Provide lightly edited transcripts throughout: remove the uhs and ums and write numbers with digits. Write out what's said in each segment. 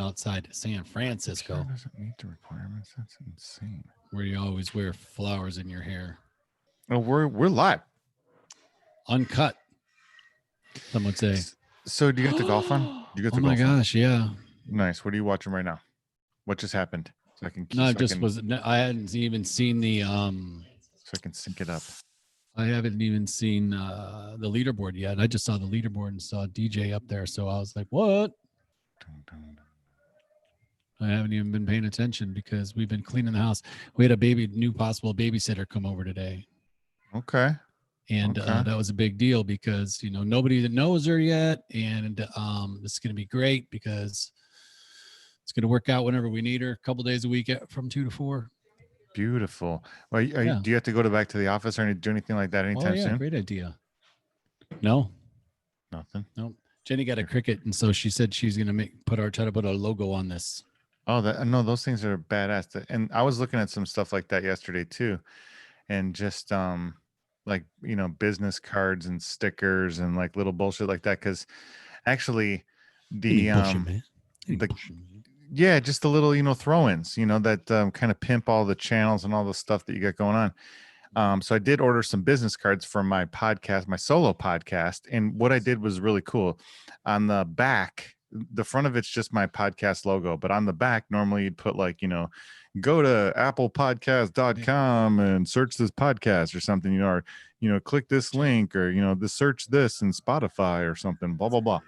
outside San Francisco. Sure doesn't meet the requirements. That's insane. Where you always wear flowers in your hair. Oh, we're live. Uncut. Some would say. So do you get the golf on? Do you get the Oh my golf on? gosh, yeah. Nice. What are you watching right now? What just happened? So I can No, I hadn't even seen the so I can sync it up. I haven't even seen the leaderboard yet. I just saw the leaderboard and saw DJ up there. So I was like, what? I haven't even been paying attention because we've been cleaning the house. We had a new possible babysitter come over today. Okay. And that was a big deal because, nobody that knows her yet. And this is going to be great because it's going to work out whenever we need her, a couple days a week from 2 to 4. Beautiful. Well, do you have to go back to the office or do anything like that anytime soon? Great idea. No. Nothing. No. Jenny got a Cricut, and so she said she's going to try to put a logo on this. Oh, no, those things are badass. And I was looking at some stuff like that yesterday too, and just business cards and stickers and like little bullshit like that. Because actually, the yeah, just the little throw-ins, that kind of pimp all the channels and all the stuff that you got going on. So I did order some business cards for my podcast, my solo podcast, and what I did was really cool. On the back, the front of it's just my podcast logo, but on the back, normally you'd put go to applepodcast.com and search this podcast or something, or click this link, or search this in Spotify or something, blah blah blah.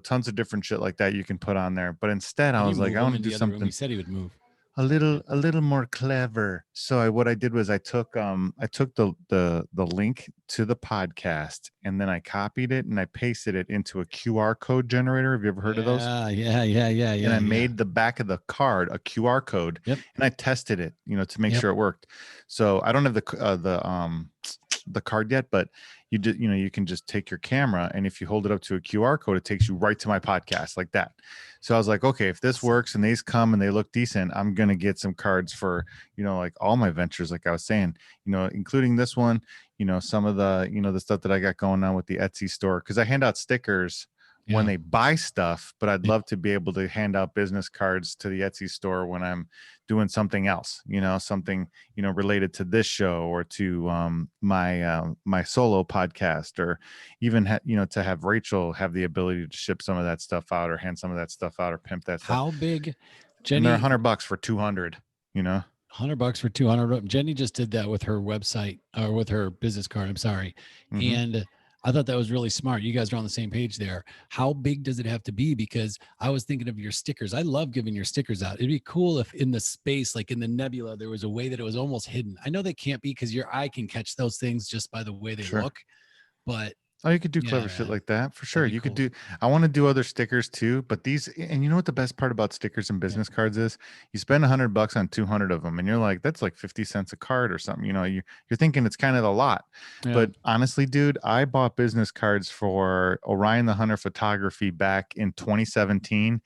Tons of different shit like that you can put on there. But instead, I was like, I want to do something. He said he would move a little more clever. So what I did was I took the link to the podcast, and then I copied it and I pasted it into a QR code generator. Have you ever heard of those? Yeah. And I made the back of the card a QR code. Yep. And I tested it, to make sure it worked. So I don't have the card yet, but you can just take your camera, and if you hold it up to a QR code, it takes you right to my podcast like that. So I was like, okay, if this works and these come and they look decent, I'm going to get some cards for, like all my ventures, like I was saying, including this one, some of the, the stuff that I got going on with the Etsy store. Cause I hand out stickers when they buy stuff, but I'd love to be able to hand out business cards to the Etsy store when I'm doing something else, something, related to this show or to my solo podcast, or even, to have Rachel have the ability to ship some of that stuff out or hand some of that stuff out or pimp that stuff. How big, Jenny? And they're $100 for 200, $100 for 200. Jenny just did that with her website or with her business card. I'm sorry. Mm-hmm. And I thought that was really smart. You guys are on the same page there. How big does it have to be? Because I was thinking of your stickers. I love giving your stickers out. It'd be cool if in the space, like in the nebula, there was a way that it was almost hidden. I know they can't be because your eye can catch those things just by the way they look, but oh, you could do clever shit like that for sure. You could I want to do other stickers too, but these, and you know what the best part about stickers and business cards is? You spend $100 on 200 of them, and you're like, that's like 50 cents a card or something. You're thinking it's kind of a lot, but honestly, dude, I bought business cards for Orion the Hunter Photography back in 2017.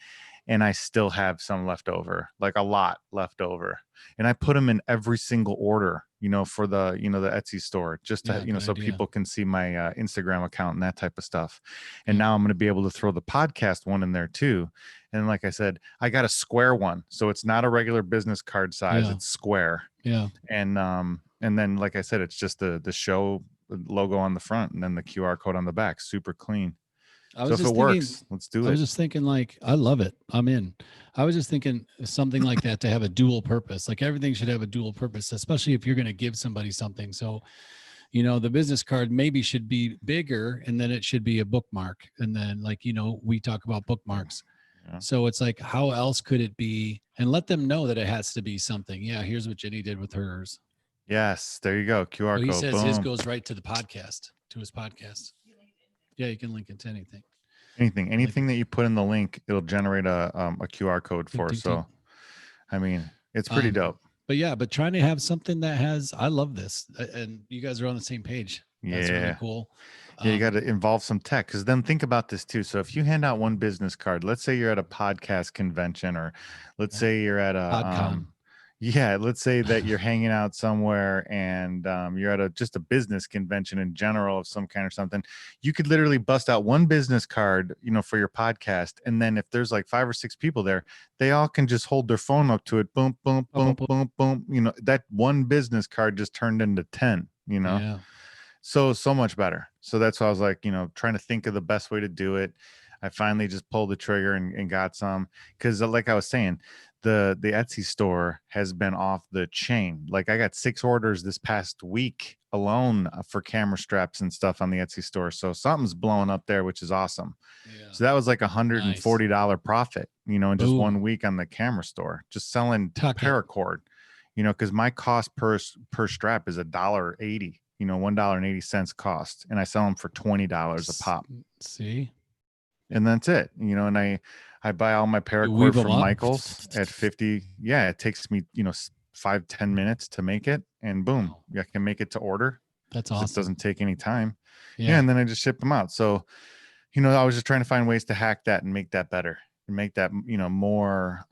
And I still have some left over, like a lot left over. And I put them in every single order, for the, the Etsy store, just to, so people can see my Instagram account and that type of stuff. And now I'm going to be able to throw the podcast one in there too. And like I said, I got a square one. So it's not a regular business card size. It's square. Yeah. And then, like I said, it's just the show logo on the front and then the QR code on the back, super clean. So if it works, let's do it. I was just thinking, I love it. I'm in. I was just thinking something like that to have a dual purpose. Like everything should have a dual purpose, especially if you're going to give somebody something. So, the business card maybe should be bigger, and then it should be a bookmark. And then we talk about bookmarks. Yeah. So it's like, how else could it be? And let them know that it has to be something. Yeah. Here's what Jenny did with hers. Yes. There you go. QR code. He says his goes right to the podcast, to his podcast. Yeah, you can link it to anything. Anything that you put in the link, it'll generate a QR code for. So, I mean, it's pretty dope. But trying to have something that has, I love this, and you guys are on the same page. That's really cool. Yeah, you got to involve some tech, because then think about this too. So if you hand out one business card, let's say you're at a podcast convention, or let's say you're at a Yeah, let's say that you're hanging out somewhere and you're at just a business convention in general of some kind or something. You could literally bust out one business card, for your podcast, and then if there's like 5 or 6 people there, they all can just hold their phone up to it. Boom, boom, boom, boom, boom. That one business card just turned into 10. Yeah. So much better. So that's why I was like, trying to think of the best way to do it. I finally just pulled the trigger and got some, because like I was saying, the Etsy store has been off the chain. Like I got 6 orders this past week alone for camera straps and stuff on the Etsy store. So something's blowing up there, which is awesome. Yeah. So that was like $140 profit, in just Boom. 1 week on the camera store, just selling Tuck it. paracord, because my cost per strap is $1.80. $1.80 cost, and I sell them for $20 a pop. See, and that's it. And I buy all my paracord from Michael's at 50. Yeah, it takes me 5-10 minutes to make it, and boom, I can make it to order. That's awesome. It doesn't take any time. Yeah, and then I just ship them out. So I was just trying to find ways to hack that and make that better, and make that more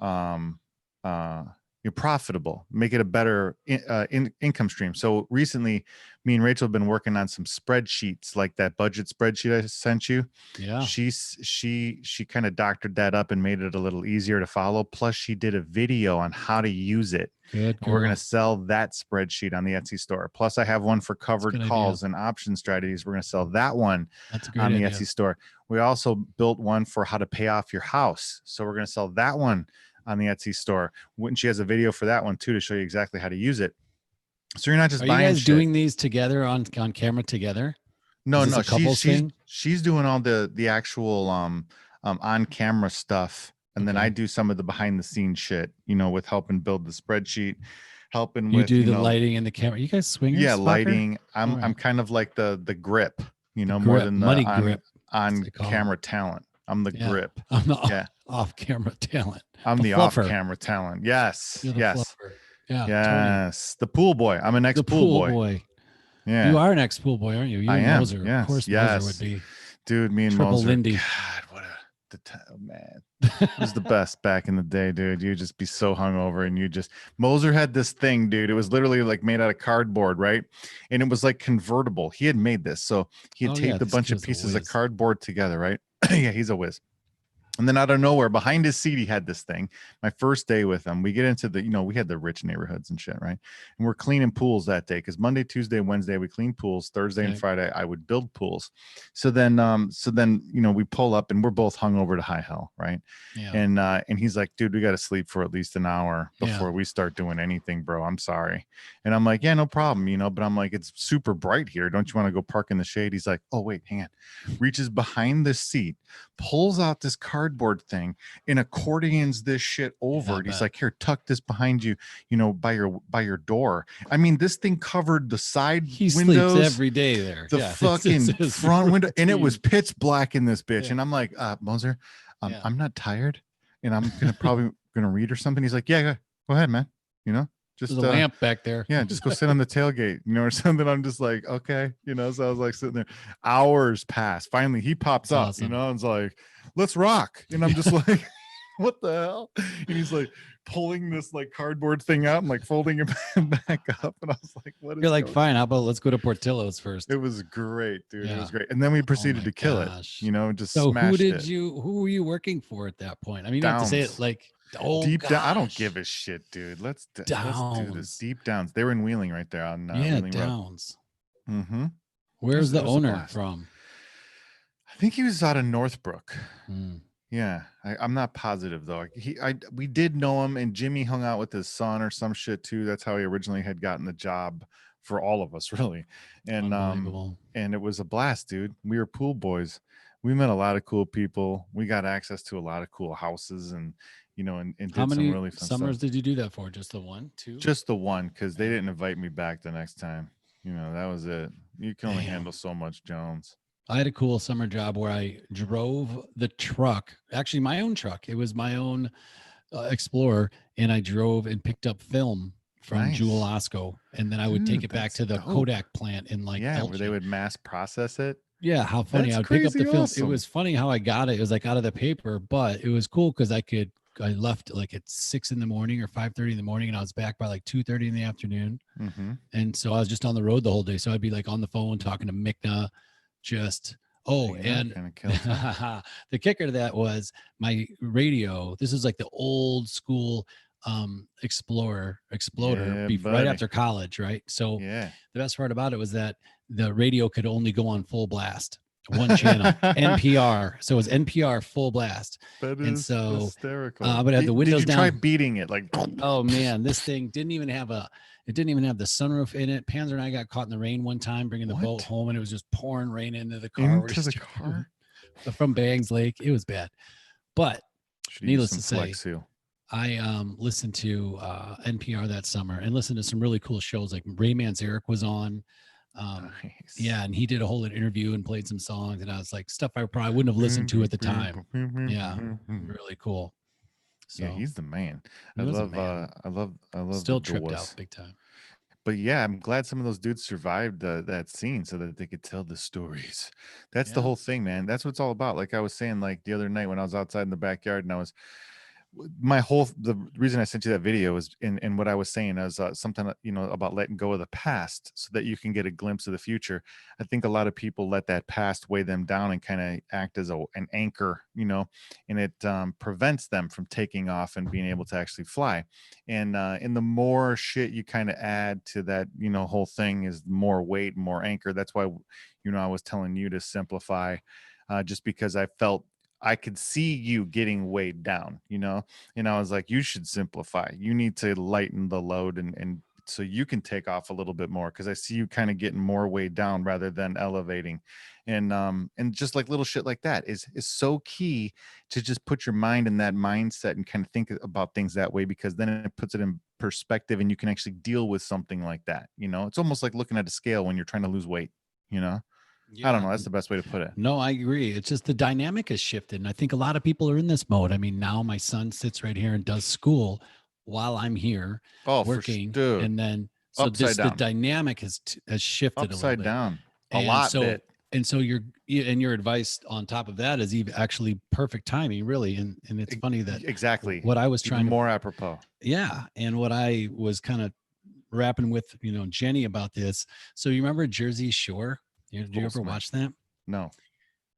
you're profitable, make it a better income stream. So recently, me and Rachel have been working on some spreadsheets, like that budget spreadsheet I sent you. Yeah. She kind of doctored that up and made it a little easier to follow. Plus, she did a video on how to use it. Good. We're going to sell that spreadsheet on the Etsy store. Plus, I have one for covered calls and option strategies. We're going to sell that one on the Etsy store. We also built one for how to pay off your house. So we're going to sell that one on the Etsy store. She has a video for that one too, to show you exactly how to use it. So you're not just buying. Are you guys doing these together on camera together? No. She's doing all the actual on camera stuff, and then I do some of the behind the scenes shit. With helping build the spreadsheet, helping with the lighting and the camera. You guys swingers? Yeah, lighting. I'm kind of like the grip. More than the money grip on camera talent. I'm the grip. I'm the off camera talent. I'm the off camera talent. Yes. Yes. Yeah. Yes. The pool boy. I'm an ex pool boy. Yeah. You are an ex pool boy, aren't you? I am. Moser. Yes. Of course, Moser would be. Dude, me and Triple Moser. Lindy. God, what man. It was the best back in the day, dude. You'd just be so hungover, and Moser had this thing, dude. It was literally like made out of cardboard, right? And it was like convertible. He had made this. So he had taped a bunch of pieces of cardboard together, right? Yeah, he's a whiz. And then out of nowhere, behind his seat, he had this thing. My first day with him, we get into we had the rich neighborhoods and shit, right? And we're cleaning pools that day, because Monday, Tuesday, Wednesday, we clean pools. Thursday and Friday, I would build pools. So then, we pull up, and we're both hungover to high hell, right? Yeah. And he's like, dude, we got to sleep for at least an hour before we start doing anything, bro. I'm sorry. And I'm like, yeah, no problem, but I'm like, it's super bright here. Don't you want to go park in the shade? He's like, oh, wait, hang on. Reaches behind the seat, pulls out this cardboard thing, and accordions this shit over it. He's like, here, tuck this behind you, by your door. I mean, this thing covered the side windows. Sleeps every day there. The fucking front window, and it was pitch black in this bitch. And I'm like, Moser, I'm not tired, and I'm probably gonna read or something. He's like, yeah, go ahead, man. Just there's a lamp back there. Yeah, just go sit on the tailgate, or something. I'm just like, okay, so I was like sitting there. Hours pass. Finally, he pops up, and it's like, let's rock. And I'm just like, what the hell? And he's like pulling this like cardboard thing out and like folding it back up. And I was like, what is You're like, fine, how about let's go to Portillo's first? It was great, dude. Yeah. It was great. And then we proceeded to kill it, just so smashed it. Who were you working for at that point? I mean, you have to say it like, deep down. I don't give a shit, dude. Let's do this. Deep Downs. They were in Wheeling right there on Wheeling Downs. Road. Mm-hmm. Where's the owner from? I think he was out of Northbrook. Yeah, I'm not positive though. We did know him, and Jimmy hung out with his son or some shit too. That's how he originally had gotten the job for all of us, really. And and it was a blast, dude. We were pool boys. We met a lot of cool people. We got access to a lot of cool houses, and and did some really fun summers stuff. did you do that for? Just the one, two? Just the one, because they didn't invite me back the next time. That was it. You can only handle so much, Jones. I had a cool summer job where I drove the truck, actually my own truck. It was my own Explorer, and I drove and picked up film from Jewel Osco, and then I would take it back to the Kodak plant in like where they would mass process it. Yeah, how funny. I would pick up the film. Awesome. It was funny how I got it. It was like out of the paper, but it was cool because I could I left like at 6 in the morning or 5:30 in the morning, and I was back by like 2:30 in the afternoon. Mm-hmm. And so I was just on the road the whole day. So I'd be like on the phone talking to Mikna, just Hanging out, and kind of killing time. the kicker to that was my radio. This is like the old school exploder Yeah, right buddy. after college, right? So Yeah. the best part about it was that the radio could only go on full blast, one channel, NPR. So it was NPR full blast. That And is so hysterical. I would have the Did windows you try down. beating it? Like, Oh man, this thing didn't even have it didn't even have the sunroof in it. Panzer and I got caught in the rain one time bringing the boat what? home, and it was just pouring rain into the car. We're Into the just car? from Bangs Lake. It was bad. But Should use needless some to say, Flex Seal. I listened to NPR that summer and listened to some really cool shows. Like Ray Manzarek was on. Nice. Yeah, and he did a whole interview and played some songs, and I was like, stuff I probably wouldn't have listened to at the time. Yeah, really cool. So Yeah, he's the man. he I was a love man. I love Still the tripped Doors. out big time. But yeah, I'm glad some of those dudes survived that scene so that they could tell the stories. That's the Yeah. whole thing, man. That's what it's all about. Like I was saying, like the other night when I was outside in the backyard and the reason I sent you that video is in what I was saying is something about letting go of the past so that you can get a glimpse of the future. I think a lot of people let that past weigh them down and kind of act as an anchor, and it prevents them from taking off and being able to actually fly. And the more shit you kind of add to that, whole thing is more weight, more anchor. That's why, I was telling you to simplify, just because I felt I could see you getting weighed down, and I was like, you should simplify. You need to lighten the load and so you can take off a little bit more because I see you kind of getting more weighed down rather than elevating. And just like little shit like that is so key to just put your mind in that mindset and kind of think about things that way, because then it puts it in perspective and you can actually deal with something like that. It's almost like looking at a scale when you're trying to lose weight, I don't know. That's the best way to put it. No, I agree. It's just the dynamic has shifted. And I think a lot of people are in this mode. I mean, now my son sits right here and does school while I'm here working. Dude, and then so upside the down. dynamic has shifted Upside a little bit. down. A And lot so, bit. And so your advice on top of that is even actually perfect timing, really. And it's funny that exactly what I was trying to more apropos. Yeah. And what I was kind of rapping with, Jenny about this. So you remember Jersey Shore? Did you ever watch that? No.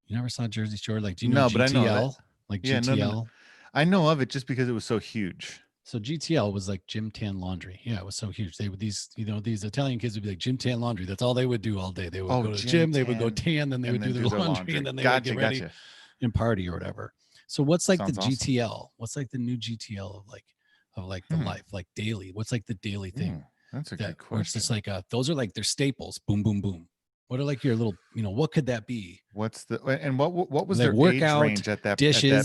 You never saw Jersey Shore? Like, do you know GTL? But I know that. Like GTL? No. I know of it just because it was so huge. So GTL was like Gym Tan Laundry. Yeah, it was so huge. They would these Italian kids would be like Gym Tan Laundry. That's all they would do all day. They would go to the gym, they would go tan, then they would do their laundry, and then they would get ready and party or whatever. So what's like the GTL? Awesome. What's like the new GTL of the life, like daily? What's like the daily thing? That's a good question. It's just like those are like their staples. Boom, boom, boom. What are like your little, what could that be? What was like their workout, age range at that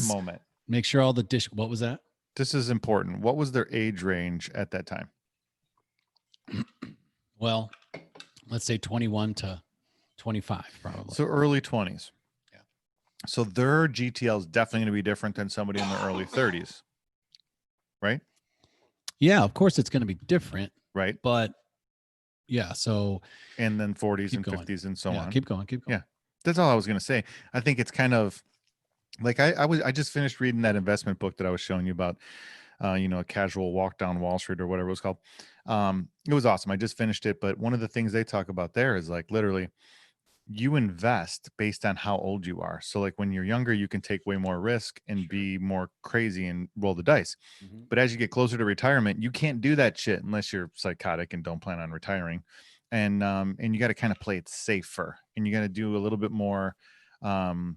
moment? Make sure all the what was that? This is important. What was their age range at that time? Well, let's say 21 to 25, probably. So early 20s. Yeah. So their GTL is definitely going to be different than somebody in their early 30s, right? Yeah, of course it's going to be different. Right. But yeah, so. And then 40s and 50s and so on. Keep going. Yeah. That's all I was going to say. I think it's kind of like I just finished reading that investment book that I was showing you about, a casual walk down Wall Street or whatever it was called. It was awesome. I just finished it. But one of the things they talk about there is like literally you invest based on how old you are. So like when you're younger, you can take way more risk and be more crazy and roll the dice. Mm-hmm. But as you get closer to retirement, you can't do that shit unless you're psychotic and don't plan on retiring. And you got to kind of play it safer, and you got to do a little bit more, to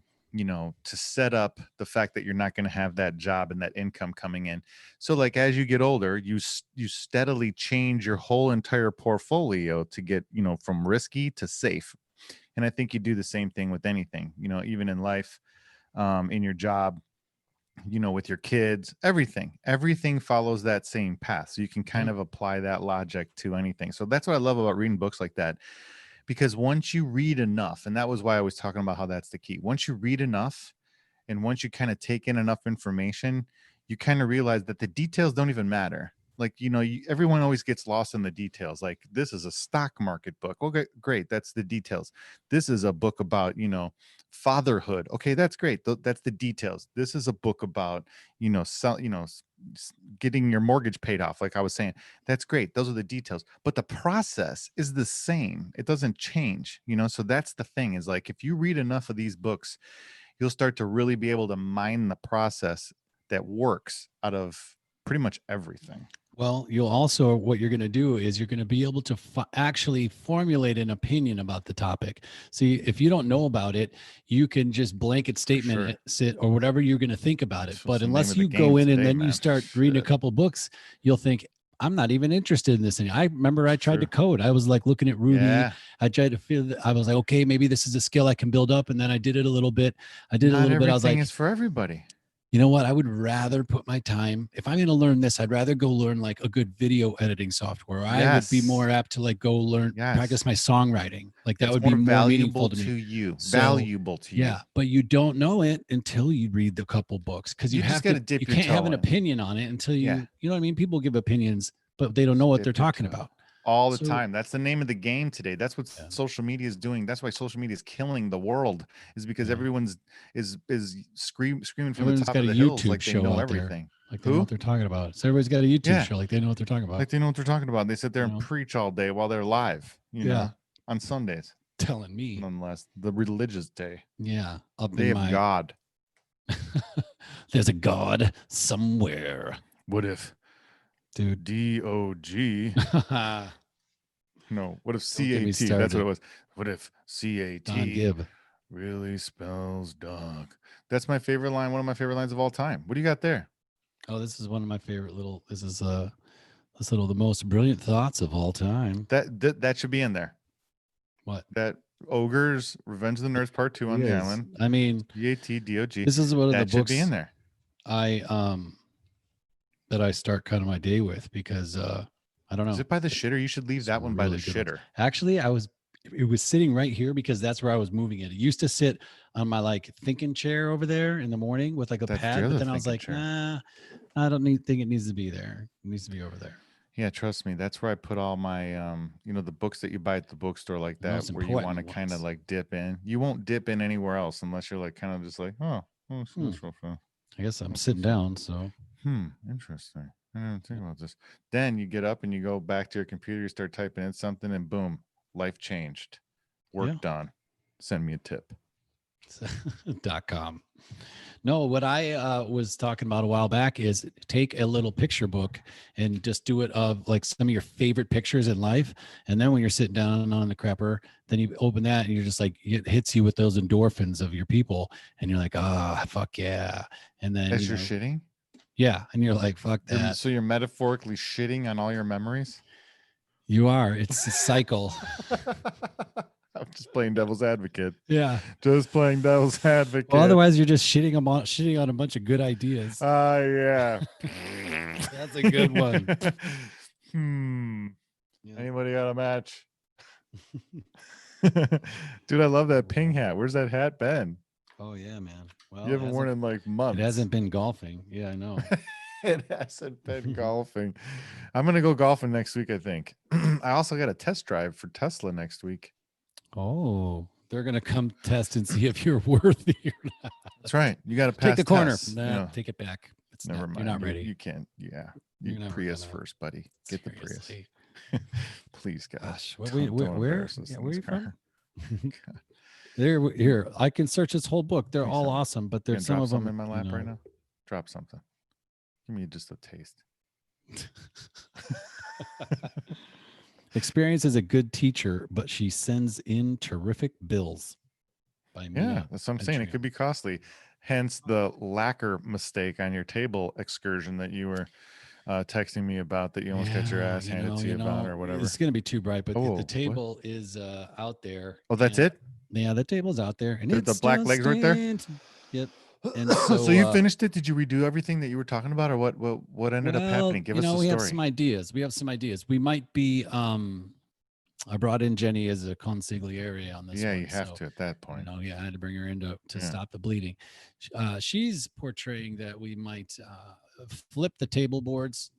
set up the fact that you're not going to have that job and that income coming in. So like, as you get older, you steadily change your whole entire portfolio to get, from risky to safe. And I think you do the same thing with anything, even in life, in your job, with your kids, everything follows that same path. So you can kind of apply that logic to anything. So that's what I love about reading books like that. Because once you read enough, and that was why I was talking about how that's the key. Once you read enough, and once you kind of take in enough information, you kind of realize that the details don't even matter. like, everyone always gets lost in the details. Like, this is a stock market book. Okay, great. That's the details. This is a book about, fatherhood. Okay, that's great. That's the details. This is a book about, getting your mortgage paid off. Like I was saying, that's great. Those are the details. But the process is the same. It doesn't change, So that's the thing, is like, if you read enough of these books, you'll start to really be able to mine the process that works out of pretty much everything. Well, you'll also, what you're going to do is you're going to be able to actually formulate an opinion about the topic. See, if you don't know about it, you can just blanket statement it or whatever you're going to think about it. But unless you go in and then you start reading a couple books, you'll think, I'm not even interested in this. I remember I tried to code. I was like looking at Ruby. Yeah. I tried to feel that. I was like, okay, maybe this is a skill I can build up. And then I did it a little bit. I was like, everything is for everybody. You know what? I would rather put my time, if I'm going to learn this, I'd rather go learn like a good video editing software. I would be more apt to like go learn, practice my songwriting. Like that would be more meaningful to me. You. Valuable to you. Yeah. But you don't know it until you read the couple books, because you have to dip your toe. You can't have an opinion on it until you know what I mean? People give opinions, but they don't know what they're talking about. All the time. That's the name of the game today. That's what social media is doing. That's why social media is killing the world, is because everyone's is screaming from the top of the hills like they know everything. Like they know what they're talking about. So everybody's got a YouTube show, like they know what they're talking about. Like they know what they're talking about. They sit there and preach all day while they're live, know, on Sundays. Telling me. Nonetheless, the religious day. Yeah. Day of God. There's a God somewhere. What if? Dude, D-O-G. No, what if C-A-T? That's what it was. What if C-A-T really spells dog? That's my favorite line. One of my favorite lines of all time. What do you got there? Oh, this is one of my favorite little. This is the most brilliant thoughts of all time. That should be in there. What? That Ogres Revenge of the Nerds Part 2 on the island. I mean, C-A-T-D-O-G. This is one of the books should be in there. That I start kind of my day with, because I don't know. Is it by the shitter? You should leave that one by the shitter. Actually, it was sitting right here because that's where I was moving it. It used to sit on my like thinking chair over there in the morning with like a pad, but then I was like, nah, I don't think it needs to be there. It needs to be over there. Yeah, trust me. That's where I put all my, the books that you buy at the bookstore like that, where you want to kind of like dip in. You won't dip in anywhere else unless you're like kind of just like, I guess I'm sitting down, so. Interesting. I didn't think about this. Then you get up and you go back to your computer, you start typing in something, and boom, life changed. Work done. Send me a tip. .com. No, what I was talking about a while back is take a little picture book and just do it of like some of your favorite pictures in life. And then when you're sitting down on the crapper, then you open that and you're just like, it hits you with those endorphins of your people. And you're like, fuck yeah. And then as you're shitting. Yeah. And you're like, fuck that. So you're metaphorically shitting on all your memories? You are. It's a cycle. I'm just playing devil's advocate. Yeah. Just playing devil's advocate. Well, otherwise you're just shitting on a bunch of good ideas. Yeah. That's a good one. Yeah. Anybody got a match? Dude, I love that ping hat. Where's that hat been? Oh yeah, man. Well, you haven't worn it in like months. It hasn't been golfing. Yeah, I know. It hasn't been golfing. I'm gonna go golfing next week, I think. I also got a test drive for Tesla next week. Oh, they're gonna come test and see if you're worthy or not. That's right. You got to pass. Take the corner. Tests, take it back. It's never mind. You're not ready. You can't. Yeah. You Prius first, buddy. Get the Prius. Please, gosh. Where are you from? Here. I can search this whole book. They're all awesome, but there's some of them in my lap right now. Drop something. Give me just a taste. Experience is a good teacher, but she sends in terrific bills. By me. Yeah, that's what I'm saying. It could be costly. Hence the lacquer mistake on your table excursion that you were texting me about, that you almost got your ass handed to you about or whatever. It's going to be too bright, but the table is out there. Oh, that's it? Yeah, the table's out there. And the black legs right there? Yep. And so you finished it? Did you redo everything that you were talking about, or what ended up happening? Give us the story. We have some ideas. We might be I brought in Jenny as a consigliere on this. Yeah, you have to at that point. I had to bring her in to stop the bleeding. She's portraying that we might flip the table boards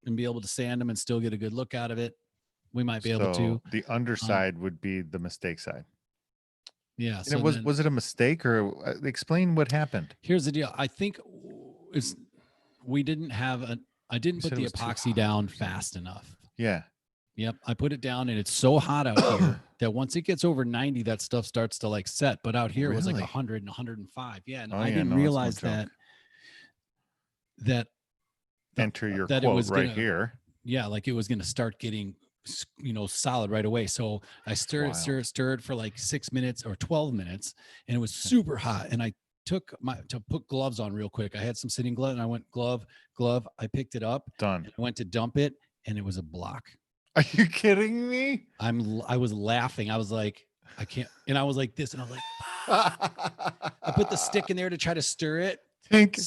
and be able to sand them and still get a good look out of it. We might be able So to. the underside would be the mistake side. Yeah. And So was then was it a mistake, or explain what happened? here's the deal. I think it's we didn't have a. I didn't You put said it the was too epoxy hot down or something. fast enough. Yeah. Yep, I put it down, and it's so hot out here that once it gets over 90, that stuff starts to like set. But out here it was like Really? 100 and 105. Yeah, and Oh I yeah, didn't no, that's no realize joke. that Enter your that it quote was right gonna, here. yeah, like it was gonna start getting solid right away. So I That's stirred wild. it, stirred for like 6 minutes or 12 minutes, and it was super hot. And I took to put gloves on real quick. I had some sitting gloves, and I went glove. I picked it up, Done. and I went to dump it, and it was a block. Are you kidding me? I was laughing. I was like, I can't, and I was like this, and I was like, I put the stick in there to try to stir it. Tank.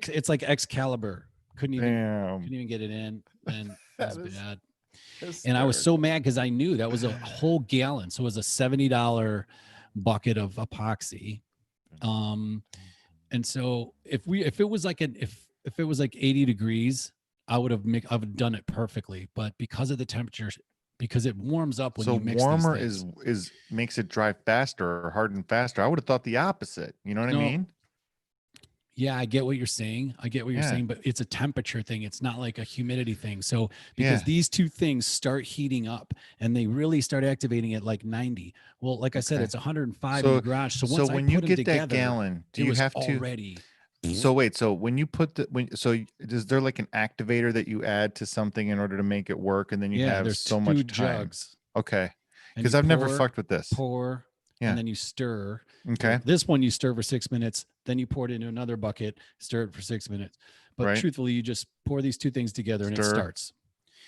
It's like Excalibur. Couldn't Damn. even get it in, and it was bad. Hysterical. And I was so mad because I knew that was a whole gallon. So it was a $70 bucket of epoxy. And so if it was like if it was like 80 degrees, I would have done it perfectly. But because of the temperature, because it warms up when so you mix warmer these things. is makes it dry faster or harden faster. I would have thought the opposite. You know what I mean? Yeah, I get what you're saying. Yeah. But it's a temperature thing. It's not like a humidity thing. So because Yeah. these two things start heating up and they really start activating at like 90. Well, like I said, Okay. it's 105 So in the garage. So once I when put you them get together, that gallon, do it you was have to? already. So wait, so when you put is there like an activator that you add to something in order to make it work, and then you Yeah, have there's so two much time? jugs. Okay, And because you I've never fucked with this. pour, Yeah. and then you stir. Okay. Well, this one you stir for 6 minutes, then you pour it into another bucket, stir it for 6 minutes. But Right. truthfully, you just pour these two things together and it Stir. starts.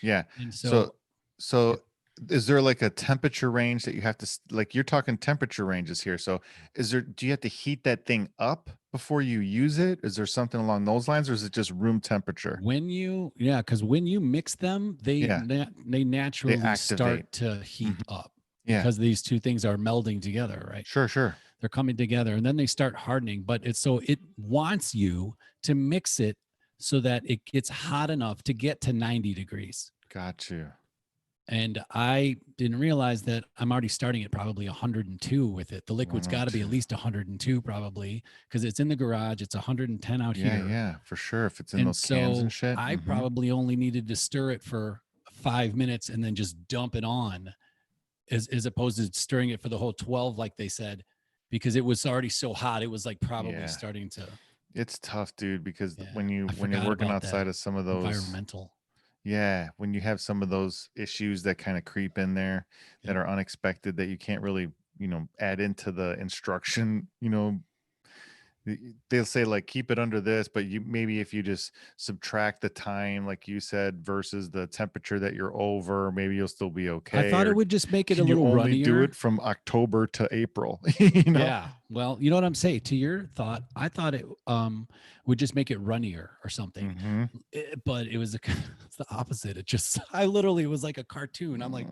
Yeah. And So is there like a temperature range that you have to like? You're talking temperature ranges here. So do you have to heat that thing up before you use it? Is there something along those lines, or is it just room temperature? because when you mix them, they naturally activate. start to heat up Yeah. because these two things are melding together, right? Sure. They're coming together, and then they start hardening. But it wants you to mix it so that it gets hot enough to get to 90 degrees. Got you. And I didn't realize that I'm already starting at probably 102 with it. The liquid's got to be at least 102 probably because it's in the garage. It's 110 out here. Yeah, for sure. If it's in those cans and shit. I probably only needed to stir it for 5 minutes and then just dump it on as opposed to stirring it for the whole 12 like they said, because it was already so hot. It was like probably starting to. It's tough, dude, because when you're forgot working about outside that of some of those environmental. Yeah, when you have some of those issues that kind of creep in there that are unexpected that you can't really, add into the instruction, they'll say like keep it under this, but maybe if you just subtract the time, like you said, versus the temperature that you're over, maybe you'll still be okay. I thought it would just make it a little runnier. Only do it from October to April. Yeah. Well, you know what I'm saying. To your thought, I thought it would just make it runnier or something, but it was it's the opposite. It just I literally was like a cartoon. I'm like,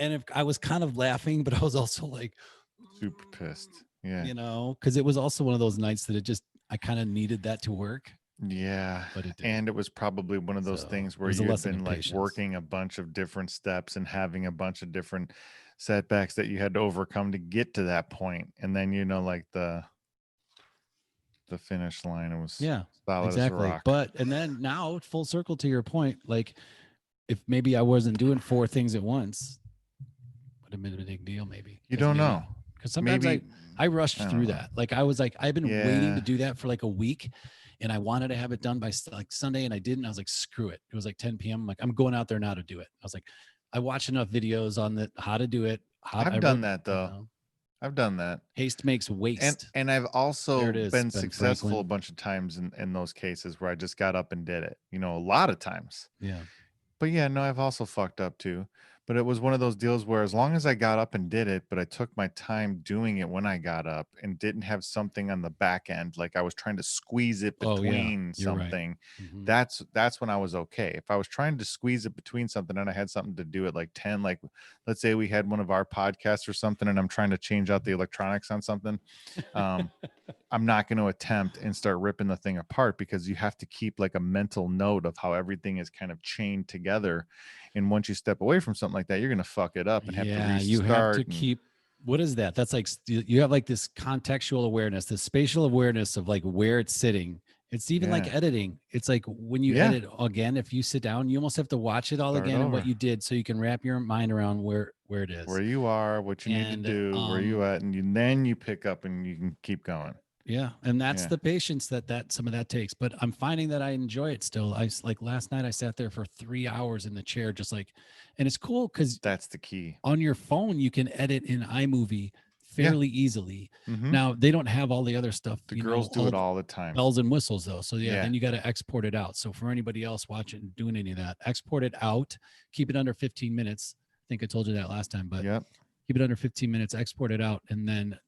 and if I was kind of laughing, but I was also like super pissed. Yeah. Because it was also one of those nights that I kind of needed that to work. Yeah. But it didn't. And it was probably one of those things where you've been like working a bunch of different steps and having a bunch of different setbacks that you had to overcome to get to that point. And then, like the finish line, it was solid exactly. as a rock. But, and then now full circle to your point, like if maybe I wasn't doing 4 things at once, would have been a big deal. Maybe you don't know. Because sometimes I rushed through that. Like I was like, I've been waiting to do that for like a week and I wanted to have it done by like Sunday and I didn't. I was like, screw it. It was like 10 p.m. I'm like, I'm going out there now to do it. I was like, I watched enough videos on how to do it. I've done that though. I've done that. Haste makes waste. And I've also been successful a bunch of times in those cases where I just got up and did it, a lot of times. Yeah. But yeah, no, I've also fucked up too. But it was one of those deals where as long as I got up and did it, but I took my time doing it when I got up and didn't have something on the back end, like I was trying to squeeze it between something, that's when I was okay. If I was trying to squeeze it between something and I had something to do at like 10, like let's say we had one of our podcasts or something and I'm trying to change out the electronics on something, I'm not going to attempt and start ripping the thing apart, because you have to keep like a mental note of how everything is kind of chained together. And once you step away from something like that, you're going to fuck it up and have to Yeah, you have to restart. And keep, what is that? That's like you have like this contextual awareness, this spatial awareness of like where it's sitting. It's even like yeah, editing. It's like when you yeah, edit again, if you sit down, you almost have to watch it all start again and what over. you did so you can wrap your mind around where it is. Where you are, what you need to And do, where you at, and then you pick up and you can keep going. yeah, and that's Yeah, the patience that some of that takes. But I'm finding that I enjoy it still. Like last night I sat there for 3 hours in the chair, just like, and it's cool because that's the key. on your phone you can edit in iMovie Yeah. fairly easily. Mm-hmm. Now they don't have all the other stuff, The girls do all it the all the time. bells and whistles though. So yeah, Yeah. then you got to export it out. So for anybody else watching, doing any of that, export it out, keep it under 15 minutes. I think I told you that last time, but Yep. keep it under 15 minutes, export it out, and then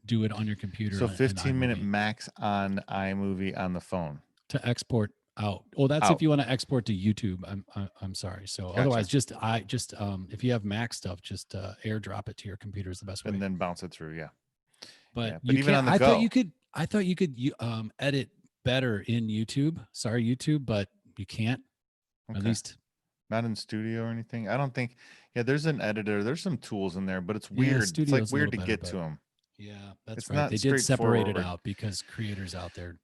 do it on your computer So in 15-minute iMovie max on iMovie on the phone. to export out. Oh, that's if Out. you want to export to YouTube. I'm sorry. So Gotcha. otherwise, just if you have Mac stuff, just airdrop it to your computer is the best way. And then bounce it through. Yeah. But Yeah. But you even can't. on the I thought go. you could. I thought you could edit better in YouTube. Sorry, YouTube, but you can't. Okay. At least Not in studio or anything. I don't think. Yeah, there's an editor. There's some tools in there, but it's yeah, weird. It's like Studio's a weird little to better, get but to them. yeah, that's It's right. not They did separate it straightforward. out because creators out there.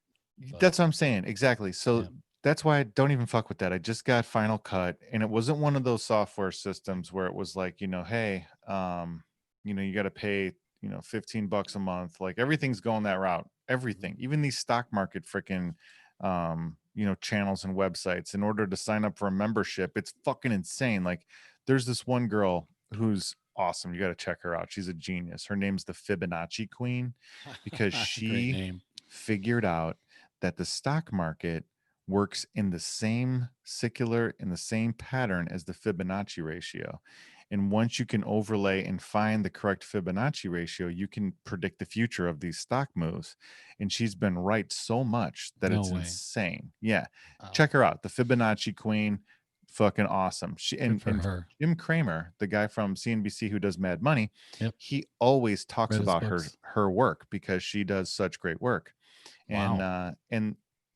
But That's what I'm saying. Exactly. So yeah. that's why I don't even fuck with that. I just got Final Cut, and it wasn't one of those software systems where it was like, hey, you got to pay, $15 a month. Like everything's going that route. Everything, even these stock market freaking, channels and websites, in order to sign up for a membership, it's fucking insane. Like there's this one girl who's awesome. You got to check her out. She's a genius. Her name's the Fibonacci Queen, because Great she name. figured out that the stock market works in the same in the same pattern as the Fibonacci ratio. And once you can overlay and find the correct Fibonacci ratio, you can predict the future of these stock moves. And she's been right so much that No it's way. insane. Yeah. Wow. Check her out. The Fibonacci Queen, fucking awesome. She Good for and her. Jim Cramer, the guy from CNBC who does Mad Money, Yep. he always talks Read his about books. her work, because she does such great work. Wow.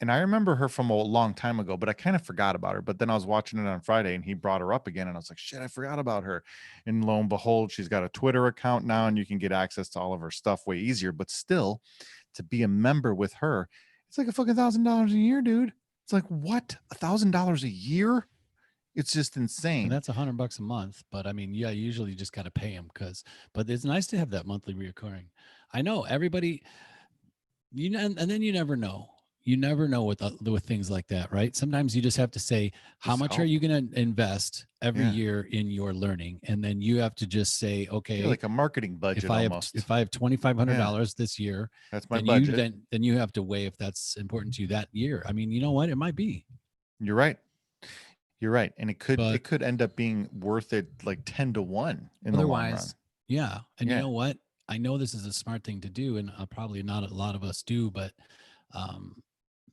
And I remember her from a long time ago, but I kind of forgot about her. But then I was watching it on Friday and he brought her up again, and I was like, shit, I forgot about her. And lo and behold, she's got a Twitter account now, and you can get access to all of her stuff way easier. But still, to be a member with her, it's like a fucking $1,000 a year, dude. It's like, what? $1,000 a year? It's just And insane. that's $100 a month. But I mean, yeah, usually you just got to pay them but it's nice to have that monthly reoccurring. I know everybody, and then you never know. You never know with things like that, right? Sometimes you just have to say, how Just much are help. you going to invest every Yeah. year in your learning? And then you have to just say, Yeah, okay, like a marketing budget almost. if I have $2,500 Yeah, this year, that's my then you budget. then you have to weigh if that's important to you that year. I mean, you know what? It might be, You're right. You're right. And but it could end up being worth it like 10-1 in the long run. otherwise, yeah. And you Yeah. know what? I know this is a smart thing to do, and probably not a lot of us do, but um,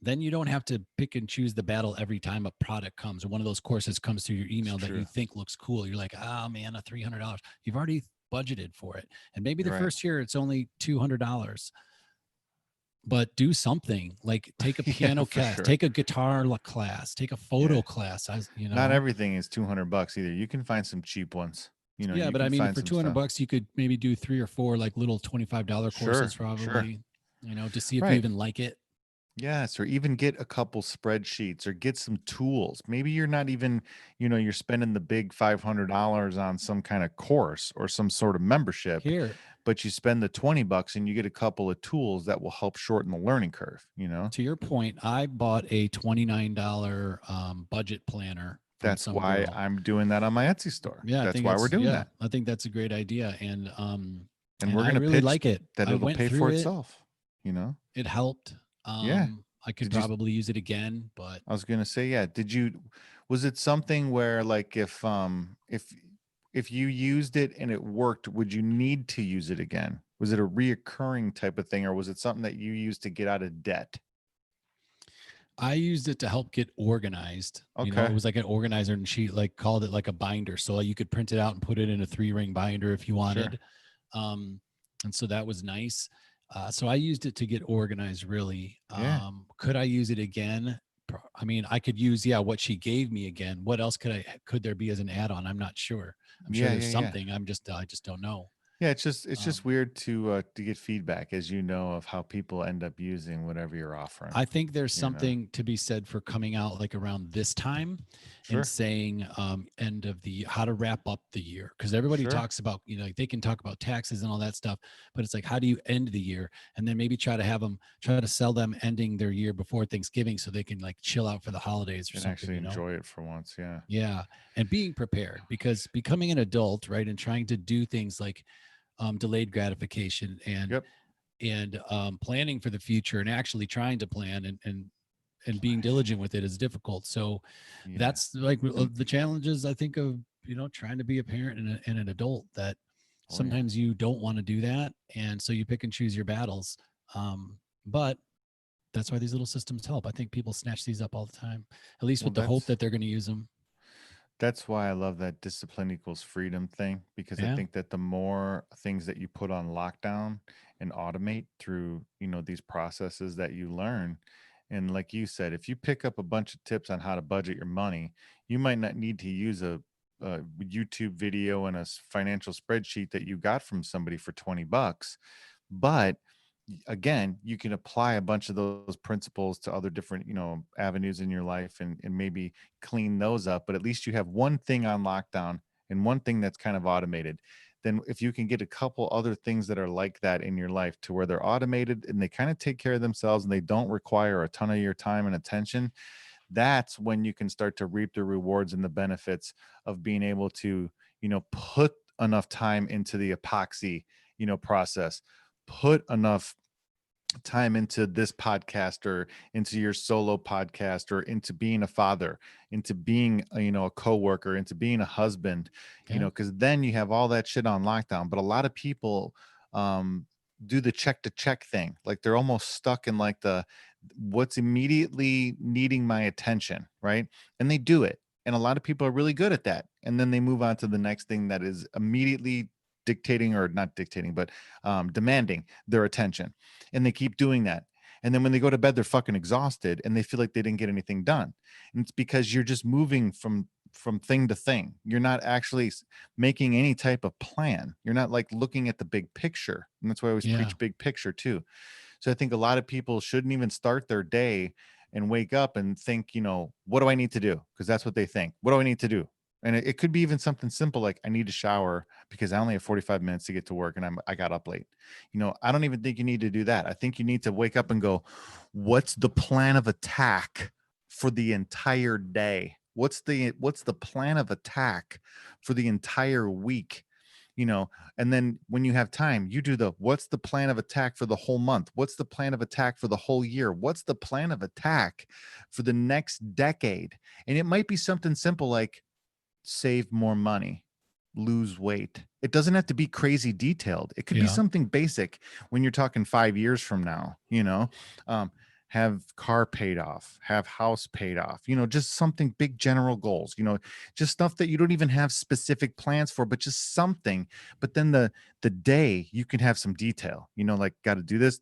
then you don't have to pick and choose the battle every time a product comes or one of those courses comes through your It's email that true. you think looks cool. You're like, oh man, a $300. You've already budgeted for it, and maybe the You're right. first year it's only $200. But do something like take a Yeah, piano for class, sure. take a guitar class, take a photo Yeah. class. Not everything is $200 either. You can find some cheap ones. Yeah, You but I can mean, find for some 200 stuff. bucks, you could maybe do 3 or 4 like little $25 courses, Sure. Sure. probably, to see if you Right. even like it. Yes, or even get a couple spreadsheets or get some tools. Maybe you're not even, you're spending the big $500 on some kind of course or some sort of membership, Here, but you spend the $20 and you get a couple of tools that will help shorten the learning curve, to your point, I bought a $29 budget planner from That's some why girl. I'm doing that on my Etsy store. Yeah, That's why we're doing that. I think that's a great idea, And and we're I going to really pitch like it. that I it'll went pay for through it. itself, It helped. Yeah. I could Did you probably use it again, but I was going to say, yeah. Was it something where like if you used it and it worked, would you need to use it again? Was it a reoccurring type of thing, or was it something that you used to get out of debt? I used it to help get organized. Okay. It was like an organizer, and she like called it like a binder. So you could print it out and put it in a 3-ring binder if you Sure. wanted. And so that was nice. So I used it to get organized, really. Yeah. Could I use it again? I mean, I could use, yeah, what she gave me again. What else could there be as an add-on? I'm not sure. I'm sure Yeah. there's Yeah. Yeah. something. I just don't know. Yeah, it's just Um, weird to get feedback, as you know, of how people end up using whatever you're offering, I think there's you know. something to be said for coming out like around this time and Sure. saying end of the how to wrap up the year, because everybody Sure. talks about, like they can talk about taxes and all that stuff, but it's like, how do you end the year? And then maybe try to sell them ending their year before Thanksgiving so they can like chill out for the holidays or And something, actually enjoy it for once. Yeah. Yeah, and being prepared, because becoming an adult, right, and trying to do things like delayed gratification Yep. and planning for the future and actually trying to plan and being diligent with it is difficult. So Yeah. that's like And the challenges, I think, of trying to be a parent and an adult, that oh yeah. sometimes you don't want to do that, and so you pick and choose your battles. But that's why these little systems help. I think people snatch these up all the time, at least Well, with the hope that they're going to use them. that's why I love that discipline equals freedom thing, because I Yeah, think that the more things that you put on lockdown and automate through, these processes that you learn. And like you said, if you pick up a bunch of tips on how to budget your money, you might not need to use a YouTube video and a financial spreadsheet that you got from somebody for 20 bucks. But again, you can apply a bunch of those principles to other different, avenues in your life, and maybe clean those up. But at least you have one thing on lockdown and one thing that's kind of automated. Then if you can get a couple other things that are like that in your life to where they're automated and they kind of take care of themselves and they don't require a ton of your time and attention, that's when you can start to reap the rewards and the benefits of being able to, put enough time into the epoxy, process, put enough time into this podcast, or into your solo podcast, or into being a father, into being a coworker, into being a husband, yeah, because then you have all that shit on lockdown. But a lot of people do the check to check thing, like they're almost stuck in like the what's immediately needing my attention, right? And they do it, and a lot of people are really good at that, and then they move on to the next thing that is immediately dictating, or not dictating, but demanding their attention, and they keep doing that. And then when they go to bed, they're fucking exhausted and they feel like they didn't get anything done. And it's because you're just moving from thing to thing. You're not actually making any type of plan. You're not like looking at the big picture. And that's why I always yeah, preach big picture too. So I think a lot of people shouldn't even start their day and wake up and think, what do I need to do? Because that's what they think. What do I need to do? And it could be even something simple like I need to shower because I only have 45 minutes to get to work and I got up late. I don't even think you need to do that. I think you need to wake up and go, what's the plan of attack for the entire day? What's the plan of attack for the entire week? And then when you have time, you do the what's the plan of attack for the whole month? What's the plan of attack for the whole year? What's the plan of attack for the next decade? And it might be something simple like save more money, lose weight. It doesn't have to be crazy detailed. It could be yeah, something basic when you're talking 5 years from now, um, have car paid off, have house paid off, just something big general goals, just stuff that you don't even have specific plans for, but just something. But then the day you can have some detail, like got to do this,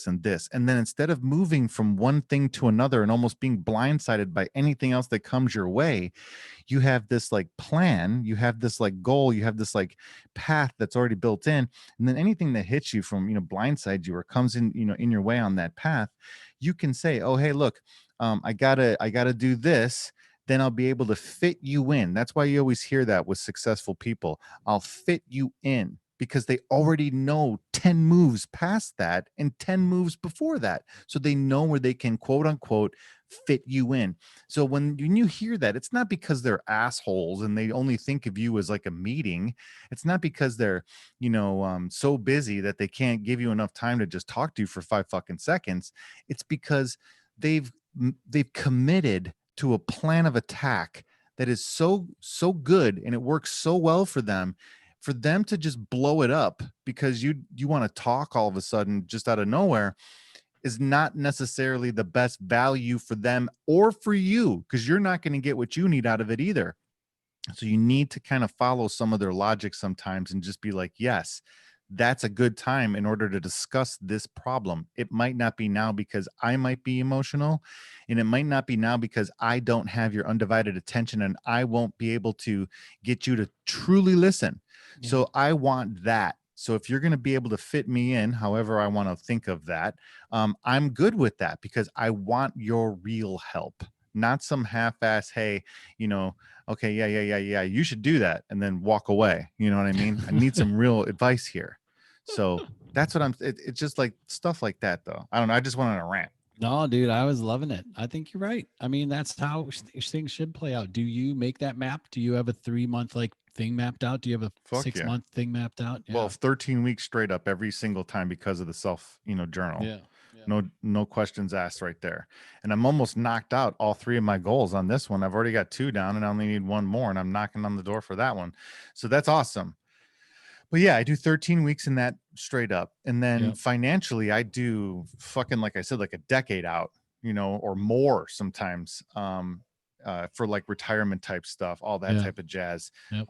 and this. And then instead of moving from one thing to another and almost being blindsided by anything else that comes your way, you have this like plan, you have this like goal, you have this like path that's already built in. And then anything that hits you from, blindside you or comes in, in your way on that path, you can say, oh, hey, look, I gotta do this. Then I'll be able to fit you in. That's why you always hear that with successful people. I'll fit you in because they already know 10 moves past that and 10 moves before that. So they know where they can quote unquote fit you in. So when you hear that, it's not because they're assholes and they only think of you as like a meeting. It's not because they're, so busy that they can't give you enough time to just talk to you for 5 fucking seconds. It's because they've they've committed to a plan of attack that is so good and it works so well for them to just blow it up because you want to talk all of a sudden just out of nowhere is not necessarily the best value for them or for you, because you're not going to get what you need out of it either. So you need to kind of follow some of their logic sometimes and just be like, yes, that's a good time in order to discuss this problem. It might not be now because I might be emotional, and it might not be now because I don't have your undivided attention and I won't be able to get you to truly listen. Yeah. So I want that. So if you're going to be able to fit me in, however I want to think of that, I'm good with that because I want your real help, not some half-ass, hey, you know, okay, yeah, you should do that, and then walk away. You know what I mean? I need some real advice here. So that's what it's just like stuff like that, though. I don't know. I just went on a rant. No, dude, I was loving it. I think you're right. I mean, that's how things should play out. Do you make that map? Do you have a 3-month like thing mapped out? Do you have a Fuck yeah. 6-month thing mapped out? Well, Yeah. 13 weeks straight up every single time because of the self, journal. Yeah. Yeah. No questions asked right there. And I'm almost knocked out all 3 of my goals on this one. I've already got 2 down and I only need 1 more, and I'm knocking on the door for that one. So that's awesome. But yeah, I do 13 weeks in that straight up. And then Yep. financially, I do fucking, like I said, like a decade out, or more sometimes, for like retirement type stuff, all that Yeah. type of jazz. Yep.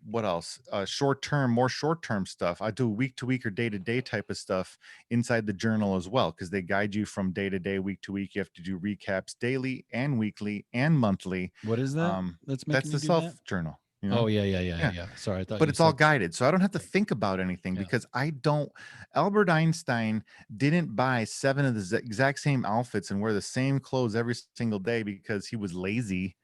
What else? More short-term stuff. I do week to week or day to day type of stuff inside the journal as well, because they guide you from day to day, week to week. You have to do recaps daily and weekly and monthly. What is that? That's That's making you the do that? self journal, Oh, yeah. Sorry, I thought but you it's all said guided. So I don't have to think about anything yeah. because Albert Einstein didn't buy 7 of the exact same outfits and wear the same clothes every single day because he was lazy.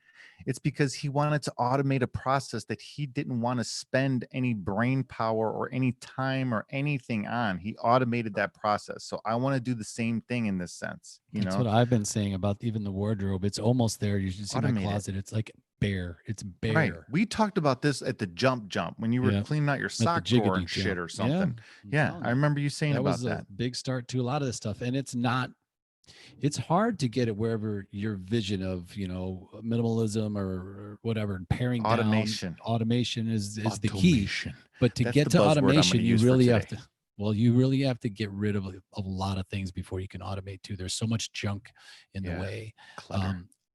It's because he wanted to automate a process that he didn't want to spend any brain power or any time or anything on. He automated that process. So I want to do the same thing in this sense, That's what I've been saying about even the wardrobe. It's almost there. You should see my automate it. closet. It's like bare. It's Right. bare. We talked about this at the jump when you were Yeah. cleaning out your At the sock drawer jiggity and shit jump. or Yeah. something. I'm Yeah. telling I you. remember you saying That about was a that. big start to a lot of this stuff. And it's hard to get it wherever your vision of, minimalism or whatever, and paring down automation is the key. Automation. But to That's get the to buzzword I'm going automation, to you use for really have today. to, well, you really have to get rid of a lot of things before you can automate too. There's so much junk in the way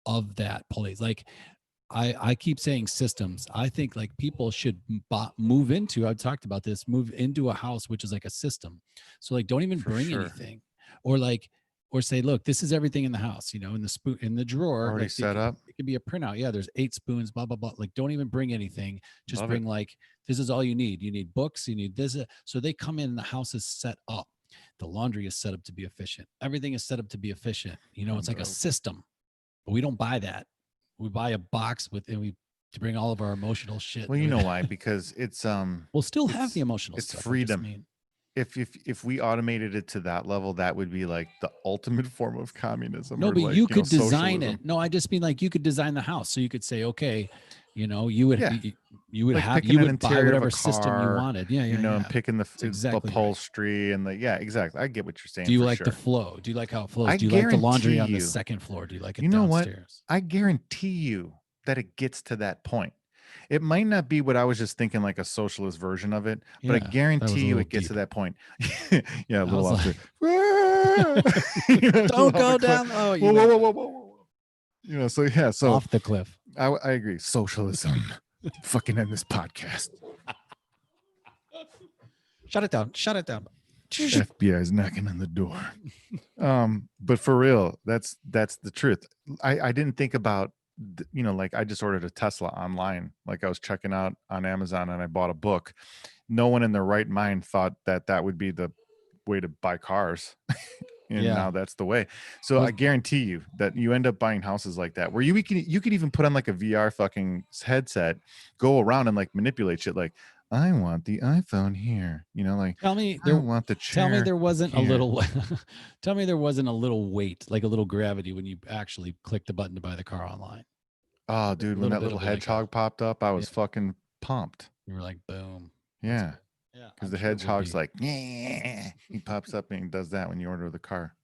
of that place. Like I keep saying systems. I think like people should move into, I've talked about this, move into a house, which is like a system. So like, don't even For bring sure. anything, or like, or say, look, this is everything in the house, in the spoon, in the drawer, Already like set up. it could be a printout. Yeah. There's 8 spoons, blah, blah, blah. Like, don't even bring anything. Just Love bring it. like, this is all you need. You need books, you need this. So they come in, the house is set up. The laundry is set up to be efficient. Everything is set up to be efficient. It's like a system, but we don't buy that. We buy a box and we to bring all of our emotional shit. Well, you know why? Because it's we'll still have the emotional it's stuff. freedom. I just mean, If we automated it to that level, that would be like the ultimate form of communism, no, or but like, you could design socialism. it. No, I just mean like you could design the house. So you could say, okay, you would Yeah. you would Like have picking you an would buy interior of a whatever system you car, wanted. Yeah, yeah, and yeah. picking That's exactly right. upholstery and exactly. I get what you're saying Do you for like the sure. flow? Do you like how it flows? I Do you like the laundry guarantee on the you, second floor? Do you like you it know what? downstairs? I guarantee you that it gets to that point. It might not be what I was just thinking, like a socialist version of it, but I Yeah, that was guarantee a you little it gets to deep. that point. Yeah, a I little was off like, the, don't off the go cliff. down. Oh, you Whoa, whoa, went whoa, whoa, whoa, whoa. So yeah, so off the cliff. I agree. Socialism. Fucking end this podcast. Shut it down. Shut it down. FBI is knocking on the door. But for real, that's the truth. I didn't think about, like I just ordered a Tesla online. Like I was checking out on Amazon and I bought a book. No one in their right mind thought that would be the way to buy cars. And now that's the way. So I guarantee you that you end up buying houses like that where you could even put on like a VR fucking headset, go around and like manipulate shit. Like, I want the iPhone here, like Tell me I want the chair. Tell me there wasn't here. a little. Tell me there wasn't a little weight, like a little gravity, when you actually clicked the button to buy the car online. Oh, dude, when that little hedgehog popped up, I was fucking pumped. You were like, boom. Yeah. Yeah. Because the hedgehog's like, yeah, he pops up and he does that when you order the car.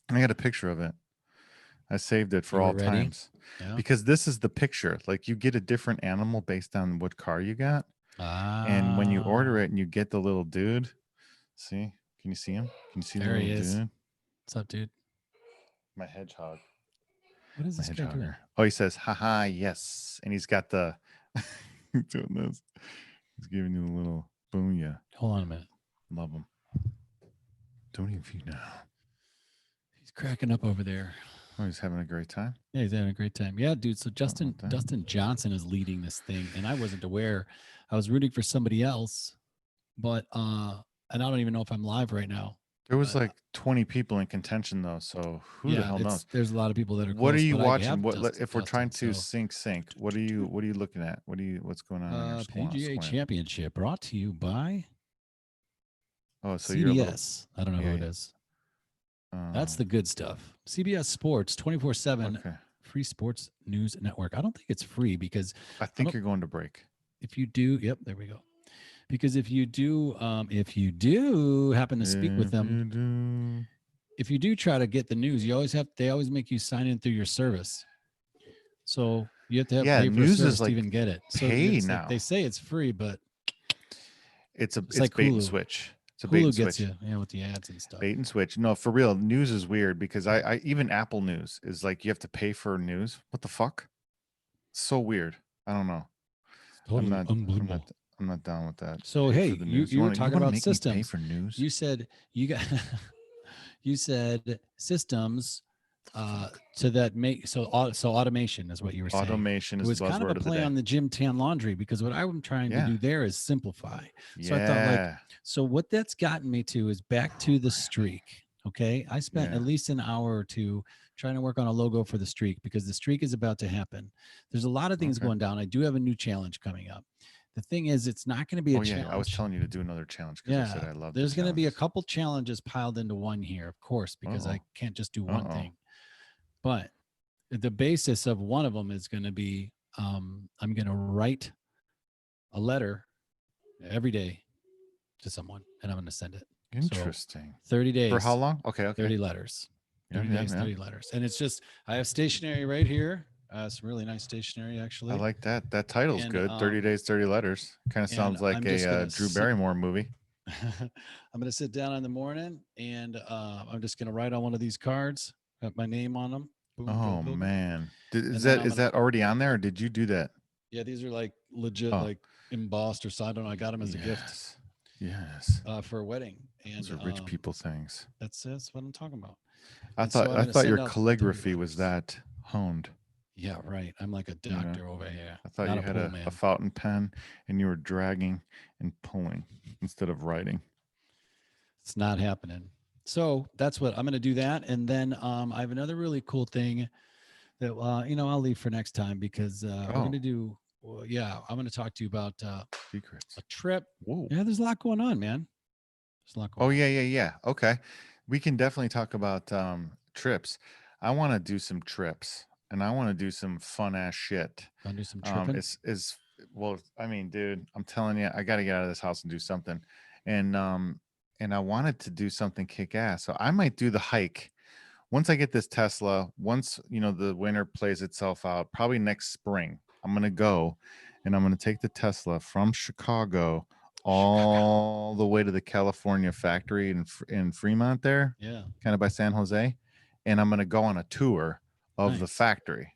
I got a picture of it. I saved it for all times. Yeah. Because this is the picture. Like you get a different animal based on what car you got. And when you order it and you get the little dude, see? Can you see him? Can you see there the he little is. dude? What's up, dude? My hedgehog. What is this guy doing? Oh, he says, haha, yes. And he's got the doing this. He's giving you a little Boom, yeah. Hold on a minute. Love him. Don't even know. He's cracking up over there. Oh, he's having a great time. Yeah, he's having a great time. Yeah, dude. So Something like that. Dustin Johnson is leading this thing, and I wasn't aware. I was rooting for somebody else, but and I don't even know if I'm live right now. There was But like 20 people in contention though, so who the yeah, hell knows? there's a lot of people that are What are close. you But I watching? have What if we're trying Dustin, to so sync? What are you looking at? What's going on in your PGA squint? Championship brought to you by Oh, so you're a little CBS. I don't know who it is. yeah. That's the good stuff. CBS Sports 24/7 Okay. free sports news network. I don't think it's free because I think you're going to break. if you do, yep, there we go. Because if you do happen to speak with them, if you do try to get the news, they always make you sign in through your service. So you have to Yeah, pay for a news is service to like even get it. So pay it's like now. they say it's free, but It's like bait and Hulu. switch. It's a bait Hulu and gets switch. you, with the ads and stuff. Bait and switch. No, for real, news is weird because I even Apple News is like you have to pay for news. What the fuck? So weird. I don't know. It's totally I'm unbelievable. not I'm not down with that. So Pay hey, for the news. you were You talking want to about make me pay systems. for news? You said you got you said systems to that make so automation is what you were saying. Automation It is was the kind of buzzword a of the play day. on the Jim Tan laundry because what I'm trying to Yeah. do there is simplify. So I thought Yeah. so what that's gotten me to is back to the streak. Okay. I spent at least an hour or two trying to work on a logo for the streak because the streak is about to happen. There's a lot of things going down. I do have a new challenge coming up. The thing is, it's not going to be a challenge. I was telling you to do another challenge because I said I love. There's going to be a couple challenges piled into one here, of course, because I can't just do one thing. But the basis of one of them is going to be I'm going to write a letter every day to someone, and I'm going to send it. Interesting. So 30 days. For how long? Okay. 30 letters. 30 yeah, days, 30 letters. And it's just, I have stationery right here. Some really nice stationery, actually. I like that. That title's good. 30 days, 30 letters. Kind of sounds like a Drew Barrymore movie. I'm going to sit down in the morning and I'm just going to write on one of these cards, have my name on them. Boom, oh, boom, man. Is that already on there or did you do that? Yeah, these are like legit, like embossed or so. I don't know. I got them as a gift. Yes. For a wedding. And those are rich people things. That's what I'm talking about. I thought your calligraphy was that honed. Yeah, right. I'm like a doctor over here. I thought you had a fountain pen and you were dragging and pulling instead of writing. It's not happening. So that's what I'm going to do that. And then I have another really cool thing that, I'll leave for next time because we're going to do, I'm going to talk to you about secrets, a trip. Whoa. Yeah, there's a lot going on, man. There's a lot going on. Yeah. Okay. We can definitely talk about trips. I want to do some trips and I want to do some fun ass shit. Want to do some tripping? Well, I mean, dude, I'm telling you, I got to get out of this house and do something. And I wanted to do something kick ass. So I might do the hike once I get this Tesla, once, the winter plays itself out, probably next spring, I'm going to go and I'm going to take the Tesla from Chicago all the way to the California factory in Fremont there. Yeah. Kind of by San Jose. And I'm going to go on a tour of the factory.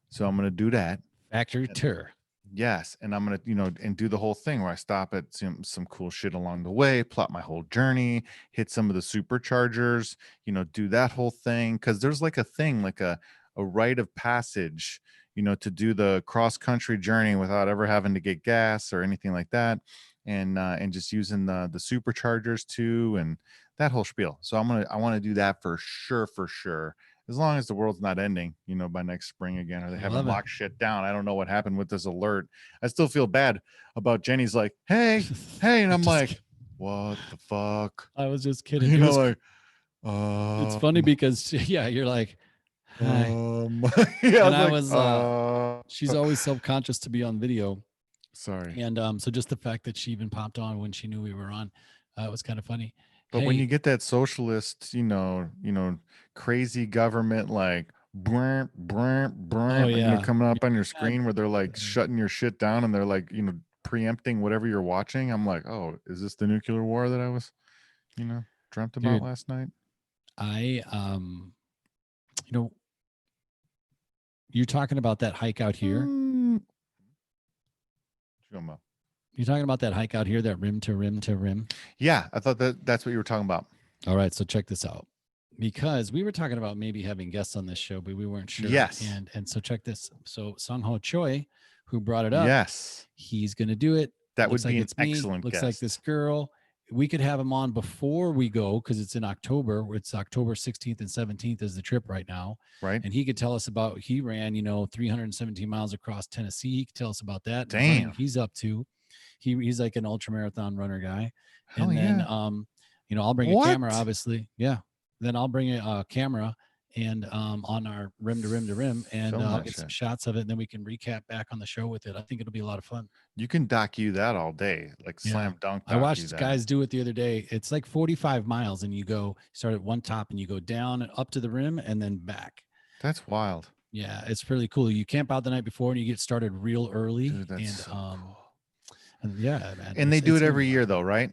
So I'm going to do that. Factory tour. Yes. And I'm going to, and do the whole thing where I stop at some cool shit along the way, plot my whole journey, hit some of the superchargers, do that whole thing. Cause there's like a thing, like a rite of passage, to do the cross country journey without ever having to get gas or anything like that. And just using the superchargers too. And that whole spiel. So I want to do that for sure. As long as the world's not ending, by next spring again, or they haven't locked shit down. I don't know what happened with this alert. I still feel bad about Jenny's like, hey, and I'm like, what the fuck? I was just kidding. It's funny because you're like, hi. And I was she's always self-conscious to be on video. Sorry. And so just the fact that she even popped on when she knew we were on, it was kind of funny. But when you get that socialist, crazy government like coming up on your screen where they're like shutting your shit down and they're like, preempting whatever you're watching, I'm like, oh, is this the nuclear war that I was, dreamt about last night? You're talking about that hike out here. You talking about that hike out here, that rim to rim to rim? Yeah, I thought that's what you were talking about. All right, so check this out. Because we were talking about maybe having guests on this show, but we weren't sure. Yes. And so check this. So Sung Ho Choi, who brought it up, Yes. he's going to do it. That Looks would be like an it's me. excellent Looks like this guest. girl. We could have him on before we go because it's in October. It's October 16th and 17th is the trip right now. Right? And he could tell us about, he ran, 317 miles across Tennessee. He could tell us about that. The running Damn. he's up to. He's like an ultra marathon runner guy. Hell And then, yeah. I'll bring a What? camera, obviously. Yeah. Then I'll bring a camera and on our rim to rim to rim, and Film I'll that get some shit. shots of it, and then we can recap back on the show with it. I think it'll be a lot of fun. You can docu that all day, like Yeah. slam dunk I docu watched that. guys do it the other day. It's like 45 miles, and you start at one top and you go down and up to the rim and then back. That's wild. Yeah, it's pretty cool. You camp out the night before and you get started real early. Dude, that's and so cool. and yeah, man. And they do it every year though, right?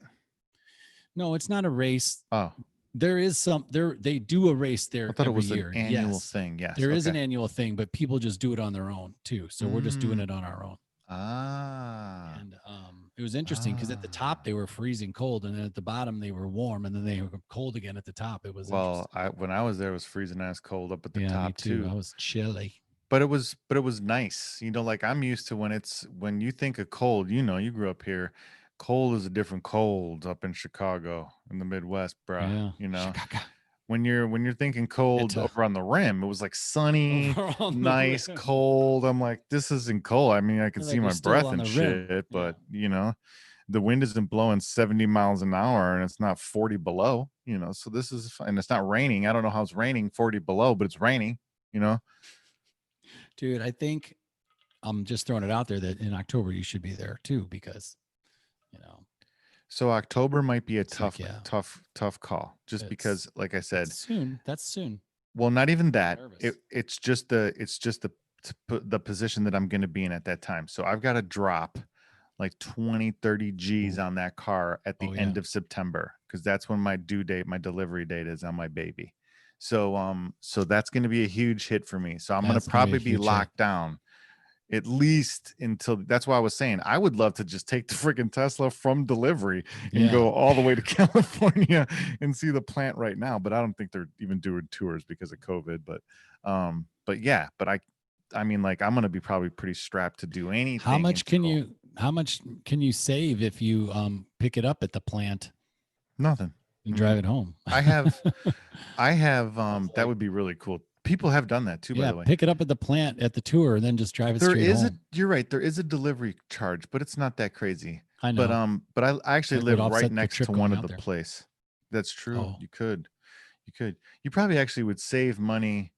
No, it's not a race. Oh, There is some there. They do a race there I thought it every was year. an annual Yes. thing. Yes. There is an okay. annual thing, but people just do it on their own too. So we're just doing Mm. it on our own. Ah. And it was interesting because at the top they were freezing cold, and then at the bottom they were warm, and then they were cold again at the top. It was Well, interesting. when I was there, it was freezing ass cold up at the Yeah, me top too. I too. was chilly. But it was nice. Like I'm used to when you think of cold, you grew up here. Cold is a different cold up in Chicago in the Midwest, bruh. Yeah. Chicago. When you're thinking cold It's over on the rim, it was like sunny, over on the nice, rim. cold. I'm like, this isn't cold. I mean, I can Feel see like my you're still breath on and the rim. shit, but the wind isn't blowing 70 miles an hour and it's not 40 below, so this is fine. It's not raining. I don't know how it's raining 40 below, but it's raining, Dude, I think I'm just throwing it out there that in October you should be there too, because So October might be a it's like, tough call, just because, like I said, that's soon. well, not even that. Nervous. It's just the position that I'm going to be in at that time. So I've got to drop like 20, 30 G's Ooh. on that car at the Oh, end yeah. of September, because that's when my delivery date is on my baby. So that's going to be a huge hit for me. So I'm going That's to gonna be a probably be huge hit. locked down at least until, that's why I was saying I would love to just take the freaking Tesla from delivery and Yeah. go all the way to California and see the plant right now. But I don't think they're even doing tours because of COVID. But I mean, like, I'm going to be probably pretty strapped to do anything. How much can you save if you pick it up at the plant Nothing. and drive it home? I have that would be really cool. People have done that too, by the way. Pick it up at the plant at the tour and then just drive it straight home. You're right. There is a delivery charge, but it's not that crazy. I know. But I actually That would live right offset the next trip to going one of out the there. place. That's true. Oh. You could. You probably actually would save money.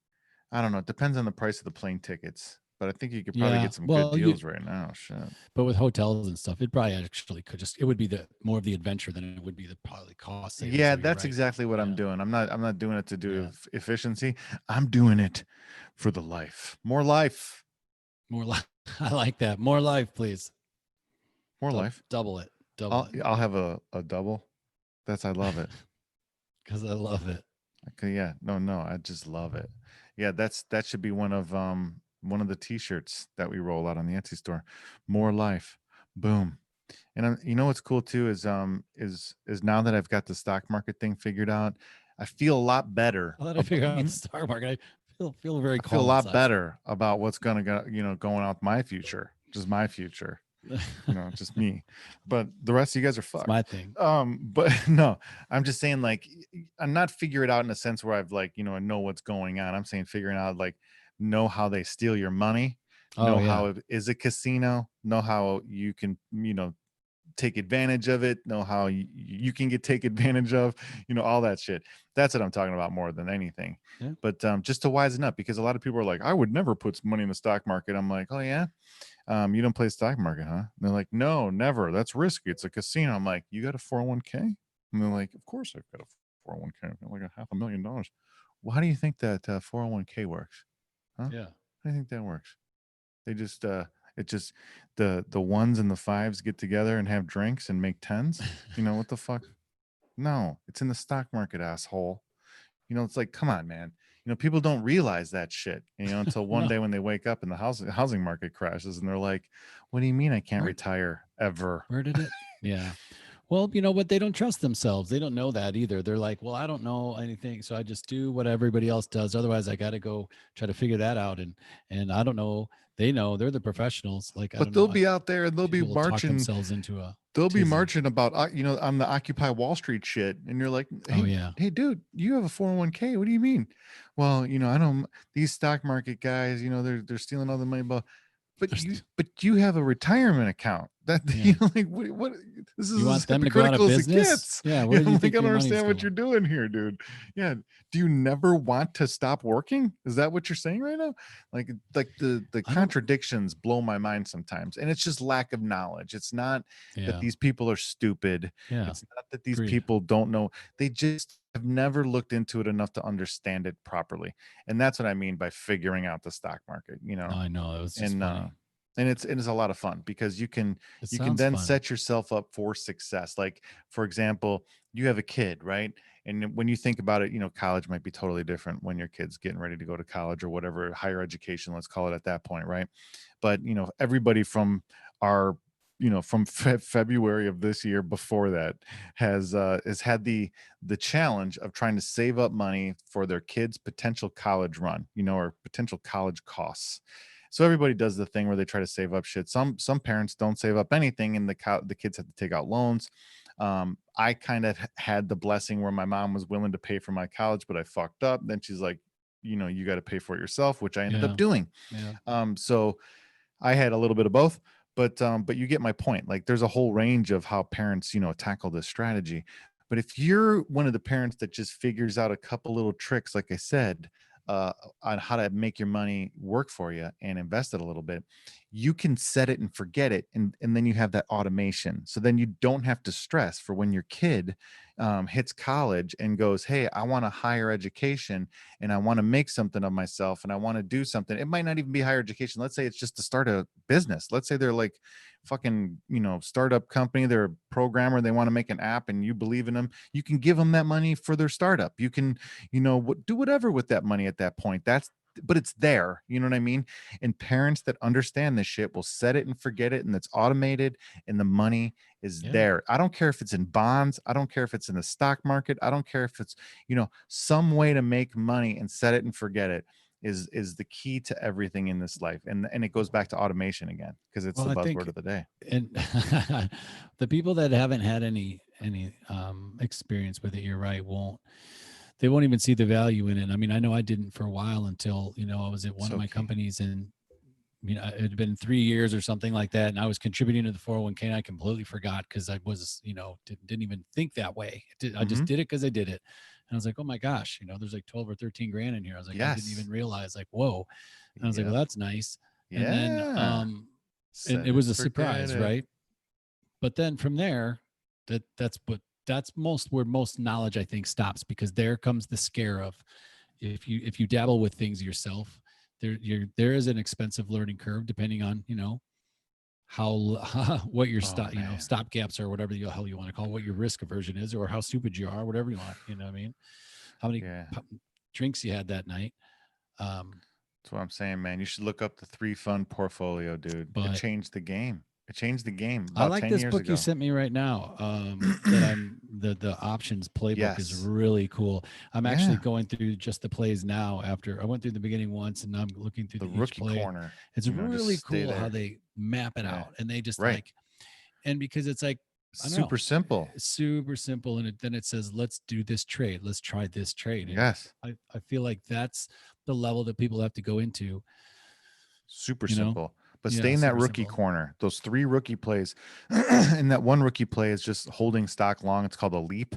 I don't know. It depends on the price of the plane tickets, but I think you could probably get some good deals right now. Shit. But with hotels and stuff, it probably actually it would be more of the adventure than it would be probably cost savings. Yeah, so you're that's right. exactly what I'm doing. I'm not doing it to do efficiency. I'm doing it for the life. More life. More life. I like that. More life, please. More life. Double it. I'll have a double. I love it. Because I love it. Okay, yeah. No, I just love it. Yeah, that should be one of the t-shirts that we roll out on the Etsy store. More life. Boom. And you know what's cool too is now that I've got the stock market thing figured out, I feel a lot better. Now that I figure out the stock market, I feel very calm. I feel a lot better about what's gonna go, going out my future. Just my future. Just me. But the rest of you guys are fucked. It's my thing. But no, I'm just saying, like, I'm not figure it out in a sense where I've like, I know what's going on. I'm saying figuring out, like, know how they steal your money, know how it is a casino, know how you can, take advantage of it, know how you can take advantage of, all that shit. That's what I'm talking about more than anything. Yeah. But just to wisen up, because a lot of people are like, I would never put money in the stock market. I'm like, oh yeah, you don't play stock market, huh? And they're like, no, never. That's risky. It's a casino. I'm like, you got a 401k? And they're like, of course I've got a 401k. I've got like $500,000. Well, how do you think that 401k works? Huh? Yeah. How do you think that works? They just it just the ones and the fives get together and have drinks and make tens. What the fuck? No, it's in the stock market, asshole. It's like, come on, man. People don't realize that shit, until one No, day when they wake up and the housing market crashes and they're like, what do you mean I can't where retire ever? where did it? Yeah. Well, but they don't trust themselves. They don't know that either. They're like, well, I don't know anything, so I just do what everybody else does. Otherwise, I got to go try to figure that out. And I don't know. They know they're the professionals. Like, I But don't they'll know. be out there and People will talk themselves into a they'll be tizzy. marching about on the Occupy Wall Street shit, and you're like, Oh hey, yeah. hey, dude, you have a 401k. What do you mean? Well, I don't. These stock market guys, they're stealing all the money, but There's, you have a retirement account that yeah. like what this is You as want them to go out of hypocritical as it business? gets. Yeah. Yeah, Where do I'm you like, I think don't your money's understand what you're going? doing here, dude. Yeah, do you never want to stop working? Is that what you're saying right now? Like the I don't. contradictions blow my mind sometimes, and it's just lack of knowledge. It's not that Yeah. these people are stupid. Yeah. It's not that these Agreed. people don't know. They just have never looked into it enough to understand it properly, and that's what I mean by figuring out the stock market. No, I know. It was just And funny. it's a lot of fun because you can It you can sounds then fun. set yourself up for success. Like, for example, you have a kid, right? And when you think about it, college might be totally different when your kid's getting ready to go to college or whatever, higher education, let's call it at that point, right? But everybody from our from February of this year before that has had the challenge of trying to save up money for their kids' potential college run, or potential college costs. So everybody does the thing where they try to save up shit. Some parents don't save up anything, and the kids have to take out loans. I kind of had the blessing where my mom was willing to pay for my college, but I fucked up. Then she's like, you got to pay for it yourself, which I ended up Yeah. doing. Yeah. So I had a little bit of both, but you get my point. Like, there's a whole range of how parents, tackle this strategy. But if you're one of the parents that just figures out a couple little tricks, like I said, uh, on how to make your money work for you and invest it a little bit, you can set it and forget it, and then you have that automation. So then you don't have to stress for when your kid hits college and goes, "Hey, I want a higher education." And I want to make something of myself and I want to do something. It might not even be higher education. Let's say it's just to start a business. Let's say they're like fucking, startup company. They're a programmer. They want to make an app and you believe in them. You can give them that money for their startup. You can, do whatever with that money at that point. But it's there. You know what I mean? And parents that understand this shit will set it and forget it. And it's automated and the money is Yeah. there. I don't care if it's in bonds. I don't care if it's in the stock market. I don't care if it's some way to make money and set it and forget it is the key to everything in this life. And it goes back to automation again, because it's Well, the I buzzword think, of the day. and the people that haven't had any experience with it, you're right, they won't even see the value in it. I mean, I know I didn't for a while until, I was at one of So my key. companies and it had been 3 years or something like that. And I was contributing to the 401k and I completely forgot because I was, didn't even think that way. I Hmm. just did it because I did it. And I was like, oh my gosh, there's like 12 or 13 grand in here. I was like, I didn't even Yes. realize, like, whoa. And I was like, well, Yep. that's nice. And then, Yeah. and Set it it was and a forget surprise, it. right? But then from there, that's most where most knowledge I think stops, because there comes the scare of, if you dabble with things yourself, there is an expensive learning curve depending on how what your Oh man. stop gaps are, whatever the hell you want to call it, what your risk aversion is, or how stupid you are, whatever you want, what I mean, how many Yeah. drinks you had that night. um That's what I'm saying, man. You should look up the 3 Fund Portfolio, dude. It but changed the game. It changed the game I about like 10 this years book you ago. sent me right now. That I'm the options playbook is Yes. really cool. I'm actually Yeah. going through just the plays now. After I went through the beginning once, and I'm looking through The each rookie play. corner, It's just really stay cool how there. they map it Yeah. out, and they just Right. like, and because it's like, I don't know, Super simple. it's super simple, and then it says, let's do this trade, let's try this trade, and Yes. I feel like that's the level that people have to go into. Super You know, simple. But stay yeah, in that super rookie simple. corner. Those 3 rookie plays. And that one rookie play is just holding stock long. It's called a leap.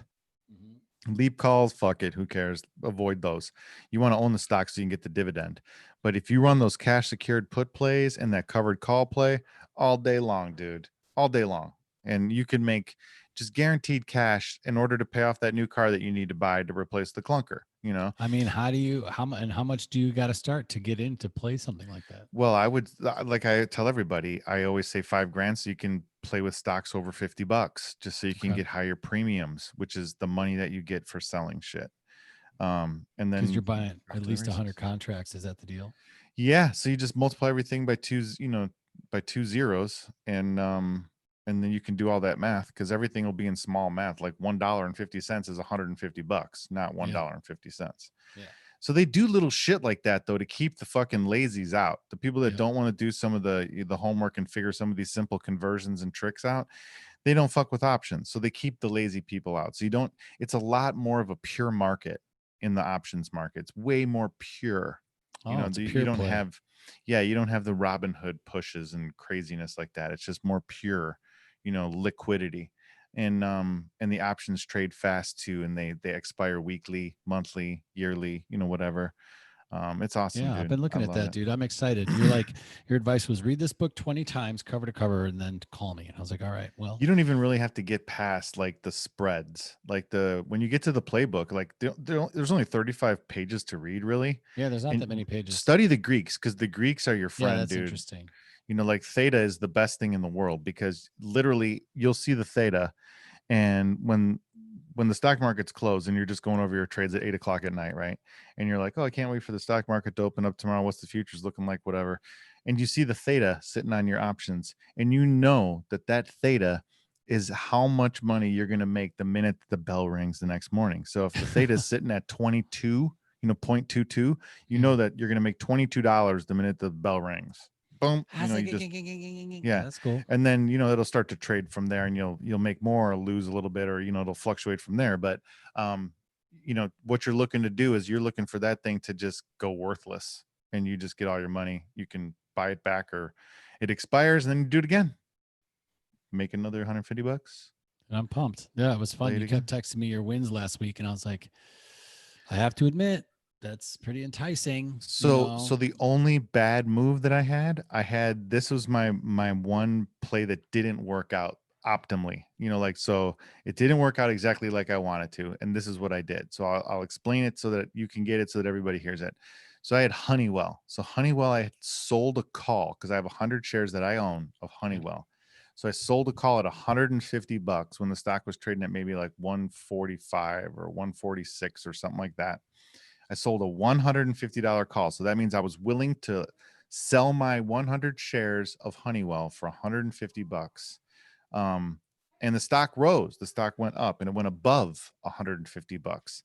Mhm. Leap calls, fuck it. Who cares? Avoid those. You want to own the stock so you can get the dividend. But if you run those cash secured put plays and that covered call play all day long, dude, all day long. And you can make just guaranteed cash in order to pay off that new car that you need to buy to replace the clunker. I mean, how much do you got to start to get in to play something like that? Well, I would like I tell everybody, I always say 5 grand so you can play with stocks over $50, just so you can Okay. get higher premiums, which is the money that you get for selling shit. And Because you're then buying off at to the least 100 races. contracts. Is that the deal? Yeah, so you just multiply everything by by two zeros, and then you can do all that math because everything will be in small math. Like $1.50 is $150, not Yeah. $1.50. Yeah. So they do little shit like that though to keep the fucking lazies out. The people that Yeah. don't want to do some of the homework and figure some of these simple conversions and tricks out, they don't fuck with options. So they keep the lazy people out. So you don't, it's a lot more of a pure market in the options market. It's way more pure. Oh, it's a You pure don't play. have, yeah, you don't have the Robin Hood pushes and craziness like that. It's just more pure, liquidity. And the options trade fast too, and they expire weekly, monthly, yearly, whatever. It's awesome, Yeah, I've dude. been I looking at love that, it. dude. I'm excited. You're like, your advice was read this book 20 times, cover to cover, and then call me. And I was like, all right, well, You don't even really have to get past like the spreads, like when you get to the playbook, like there's only 35 pages to read, really. yeah, there's not that And many pages. study the Greeks, because the Greeks are your Yeah, friend, that's dude. interesting. Like theta is the best thing in the world, because literally you'll see the theta, and when the stock market's closed and you're just going over your trades at 8 o'clock at night, right? And you're like, oh, I can't wait for the stock market to open up tomorrow. What's the futures looking like? Whatever. And you see the theta sitting on your options, and you know that theta is how much money you're going to make the minute the bell rings the next morning. So if the theta is sitting at 22, 0.22, you Yeah. know that you're going to make $22 the minute the bell rings. Boom. I was like, You just, yeah, yeah. that's cool. And then it'll start to trade from there, and you'll make more or lose a little bit, or it'll fluctuate from there. But um what you're looking to do is you're looking for that thing to just go worthless, and you just get all your money. You can buy it back, or it expires and then you do it again, make another $150, And I'm pumped. Yeah, it was fun. play it You again. kept texting me your wins last week, and I was like, I have to admit, that's pretty enticing, So the only bad move that I had, this was my one play that didn't work out optimally. Like, so it didn't work out exactly like I wanted to, and this is what I did. So I'll explain it so that you can get it, so that everybody hears it. So I had Honeywell. So Honeywell, I had sold a call because I have 100 shares that I own of Honeywell. So I sold a call at $150 when the stock was trading at maybe like 145 or 146 or something like that. I sold a $150 call. So that means I was willing to sell my 100 shares of Honeywell for $150. And the stock rose. The stock went up, and it went above $150.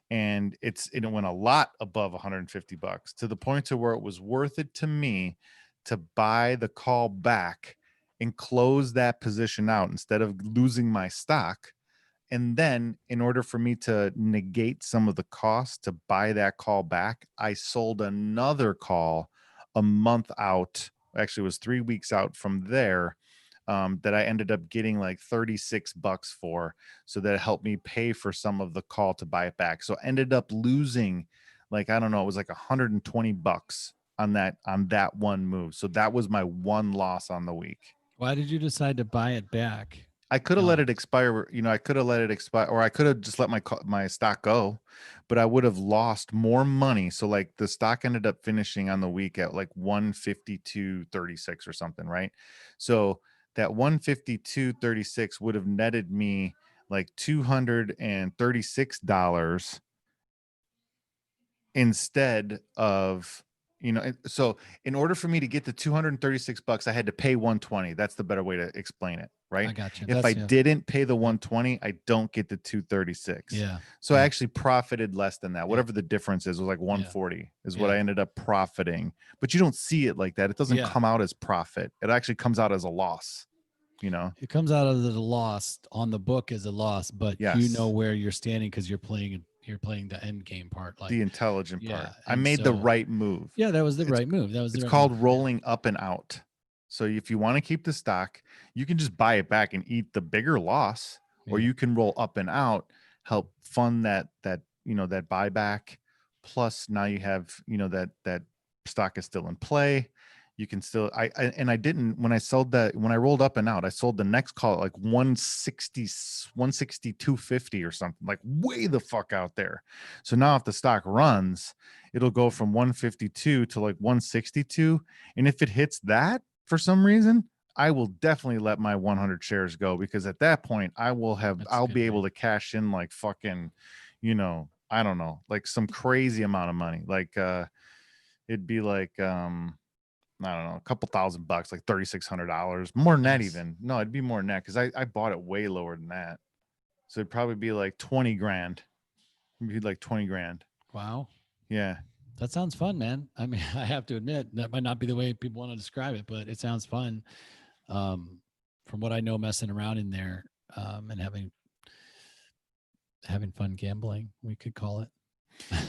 And it went a lot above $150, to the point to where it was worth it to me to buy the call back and close that position out instead of losing my stock. And then, in order for me to negate some of the cost to buy that call back, I sold another call a month out. Actually, it was 3 weeks out from there, that I ended up getting like $36 for. So that helped me pay for some of the call to buy it back. So I ended up losing, like, I don't know, it was like $120 on that one move. So that was my one loss on the week. why did you decide to buy it back? I could have let No. it expire. I could have let it expire, or I could have just let my stock go, but I would have lost more money. So like the stock ended up finishing on the week at like 152.36 or something, right? So that 152.36 would have netted me like $236 instead of, so in order for me to get the $236, I had to pay 120. That's the better way to explain it, right? I got you. If I That's yeah. didn't pay the Yeah. 120, I don't get the 236. Yeah. So I Yeah. actually profited less than that. Yeah. Whatever the difference is, was like Yeah. 140 is what Yeah. I ended up profiting. But you don't see it like that. It doesn't Yeah. come out as profit. It actually comes out as a loss, It comes out of the loss on the book as a loss, but you know Yes. where you're standing because you're playing the end game part. Like, The intelligent yeah. part. I And made the so, right move. yeah, that was the It's right move. That was the It's right move. called Yeah. rolling up and out. So if you want to keep the stock, you can just buy it back and eat the bigger loss, or Yeah. you can roll up and out, help fund that buyback. Plus now you have, that stock is still in play. You can still, I didn't, when I rolled up and out, I sold the next call at like 160, 162.50 or something, like way the fuck out there. So now if the stock runs, it'll go from 152 to like 162. And if it hits that for some reason, I will definitely let my 100 shares go, because at that point That's a I'll good be able rate. to cash in like fucking, you know, I don't know, like some crazy amount of money. Like it'd be like I don't know, a couple $1,000, like $3,600. More than that Nice. even. No, it'd be more than that because I bought it way lower than that. So it'd probably be like 20 grand. It'd be like 20 grand. Wow. Yeah. That sounds fun, man. I mean, I have to admit that might not be the way people want to describe it, but it sounds fun. From what I know, messing around in there and having fun gambling, we could call it.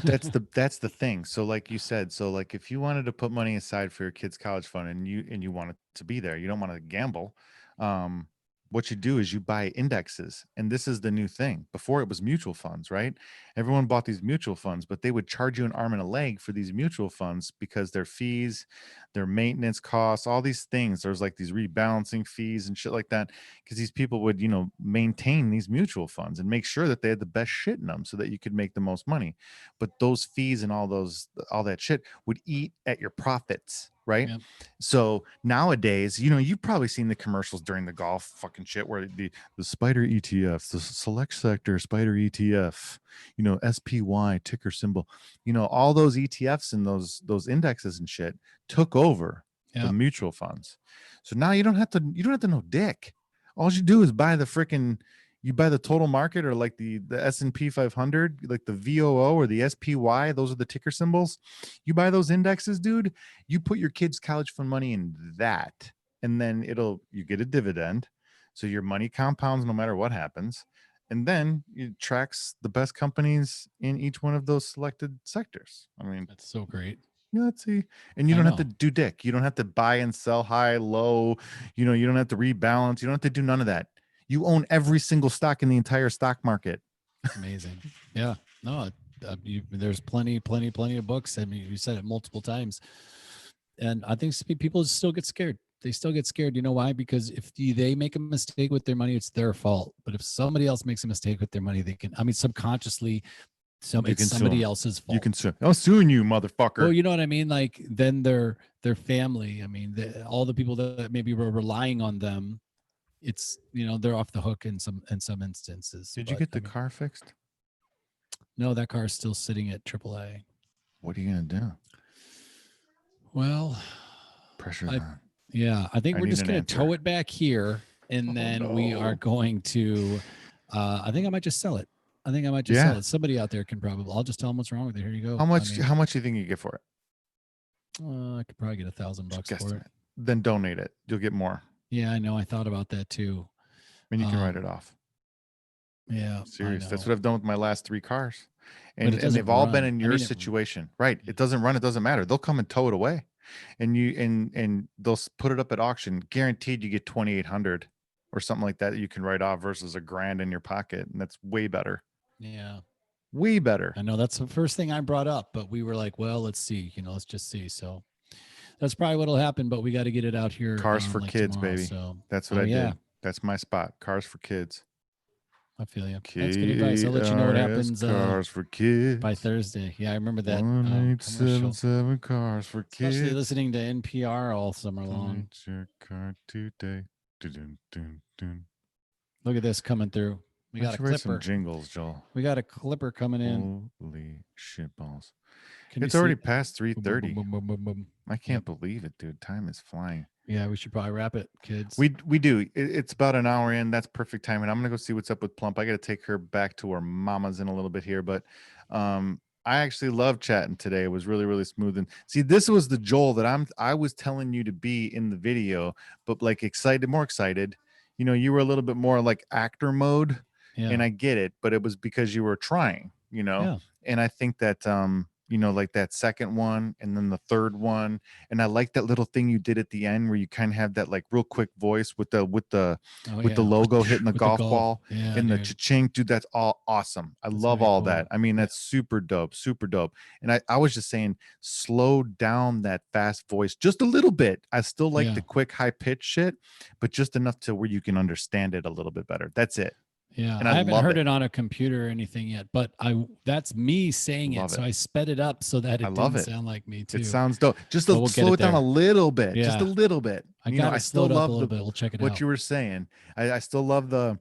That's the thing. So like you said, so like if you wanted to put money aside for your kids' college fund and you want it to be there, you don't want to gamble. Um, what you do is you buy indexes, and this is the new thing. Before it was mutual funds, right? Everyone bought these mutual funds, but they would charge you an arm and a leg for these mutual funds because their fees, their maintenance costs, all these things. There's like these rebalancing fees and shit like that because these people would, maintain these mutual funds and make sure that they had the best shit in them so that you could make the most money. But those fees and all that shit would eat at your profits, right? Yep. So nowadays, you've probably seen the commercials during the golf fucking shit where the spider ETF, the select sector spider ETF, SPY ticker symbol, all those ETFs and those indexes and shit took over the Yep. mutual funds. So now you don't have to know dick. All you do is buy the total market, or like the S&P 500, like the VOO or the SPY. Those are the ticker symbols. You buy those indexes, dude. You put your kids' college fund money in that, and then you get a dividend. So your money compounds no matter what happens. And then it tracks the best companies in each one of those selected sectors. I mean, That's so great. let's see. And you I don't have to know. do dick. You don't have to buy and sell high, low. You don't have to rebalance. You don't have to do none of that. You own every single stock in the entire stock market. Amazing. Yeah. No, there's plenty of books. I mean, you said it multiple times. And I think people still get scared. They still get scared. You know why? Because if they make a mistake with their money, it's their fault. But if somebody else makes a mistake with their money, subconsciously, it's somebody else's fault. You can sue. I'm suing you, motherfucker. Well, you know what I mean? Like then their family, I mean, all the people that maybe were relying on them, it's, they're off the hook in some instances. Did you get the car fixed? No, that car is still sitting at AAA. What are you going to do? Well, pressure's on. Yeah, I think we're just going to tow it back here, and then we are going to. I think I might just sell it. Sell it. Somebody out there can probably. I'll just tell them what's wrong with it. Here you go. How much? How much do you think you get for it? I could probably get $1,000 for it. Then donate it. You'll get more. Yeah, I know. I thought about that too. And you can write it off. Yeah, serious. That's what I've done with my last 3 cars, and they've all been in your situation, right? It doesn't run. It doesn't matter. They'll come and tow it away, and they'll put it up at auction. Guaranteed, you get 2,800 or something like that you can write off versus $1,000 in your pocket, and that's way better. Yeah, way better. I know that's the first thing I brought up, but we were like, well, let's see. Let's just see. So that's probably what'll happen. But we got to get it out here. Cars for kids, tomorrow, baby. So that's what I did. That's my spot. Cars for kids. I feel you. That's good advice. I'll let you know what happens. Cars for kids by Thursday. Yeah, I remember that. 1877 cars for kids. Especially listening to NPR all summer long. Your car today. Look at this coming through. We got a clipper. Some jingles, Joel. We got a clipper coming in. Holy shit balls! It's already past 3:30. I can't believe it, dude. Time is flying. Yeah, we should probably wrap it, kids. We do. It's about an hour in. That's perfect time. And I'm gonna go see what's up with Plump. I got to take her back to her mama's in a little bit here, but I actually love chatting today. It was really, really smooth. And see, this was the Joel that I was telling you to be in the video, but like more excited. You were a little bit more like actor mode, and I get it, but it was because you were trying. And I think that like that second one and then the third one. And I like that little thing you did at the end where you kind of have that like real quick voice with the logo hitting the golf ball and the cha-ching. Dude, that's all awesome. I love all that. I mean, that's super dope, super dope. And I was just saying, slow down that fast voice just a little bit. I still like the quick high pitch shit, but just enough to where you can understand it a little bit better. That's it. Yeah, and I haven't heard it on a computer or anything yet, but that's me saying it. So I sped it up so that it didn't sound like me too. It sounds dope. Just slow it down a little bit. Just a little bit. I still love a little bit. We'll check it out. What you were saying. I still love the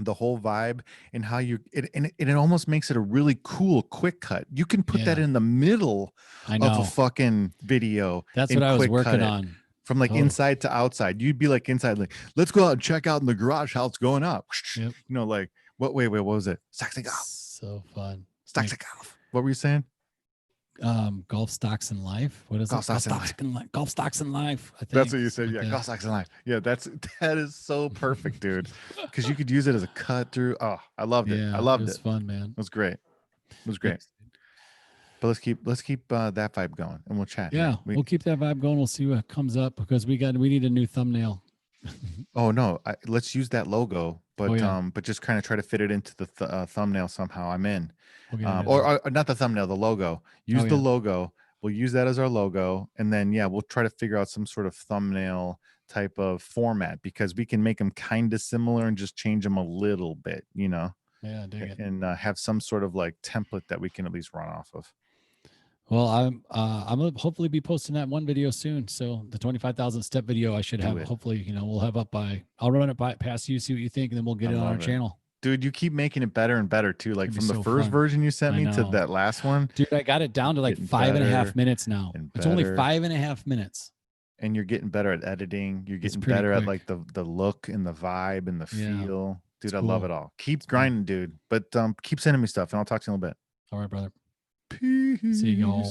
the whole vibe and how it almost makes it a really cool quick cut. You can put that Yeah, in the middle I of a know. fucking video That's what and I was quick cut working it on. from like Totally. inside to outside. You'd be like inside, like, let's go out and check out in the garage how it's going up. Yep. You know, like wait, what was it? Stocks and golf. So fun. Stocks and golf. What were you saying? Golf stocks in life. What is Golf it? stocks in life. Golf stocks in life. I That's think what you something said. like Yeah, golf that. stocks in life. Yeah, that is so perfect, dude. Because you could use it as a cut through. Oh, I loved it. I Yeah, it loved it. was fun, man. It was great. It was great. Thanks. But let's keep that vibe going, and we'll chat Yeah, here. we'll keep that vibe going. We'll see what comes up because we need a new thumbnail. Oh no, let's use that logo, Oh yeah, but just kind of try to fit it into the thumbnail somehow. I'm in, we'll get into that. or not the thumbnail, the logo. Use Oh the yeah, logo. We'll use that as our logo, and then yeah, we'll try to figure out some sort of thumbnail type of format because we can make them kind of similar and just change them a little bit, you know, yeah, dig it. and have some sort of like template that we can at least run off of. Well, I'm gonna hopefully be posting that one video soon. So the 25,000 step video I should have. Hopefully, we'll have up by. I'll run it past you, see what you think, and then we'll get it on our channel. Dude, you keep making it better and better too. Like from the first fun. version you sent I me to know. that last one. Dude, I got it down to like Getting 5.5 minutes now. It's only better. 5.5 minutes. And you're getting better at editing. You're getting better at like the look and the vibe and the feel. Dude, I love it all. Keep grinding, dude. But keep sending me stuff and I'll talk to you in a little bit. All right, brother. Peace. See y'all.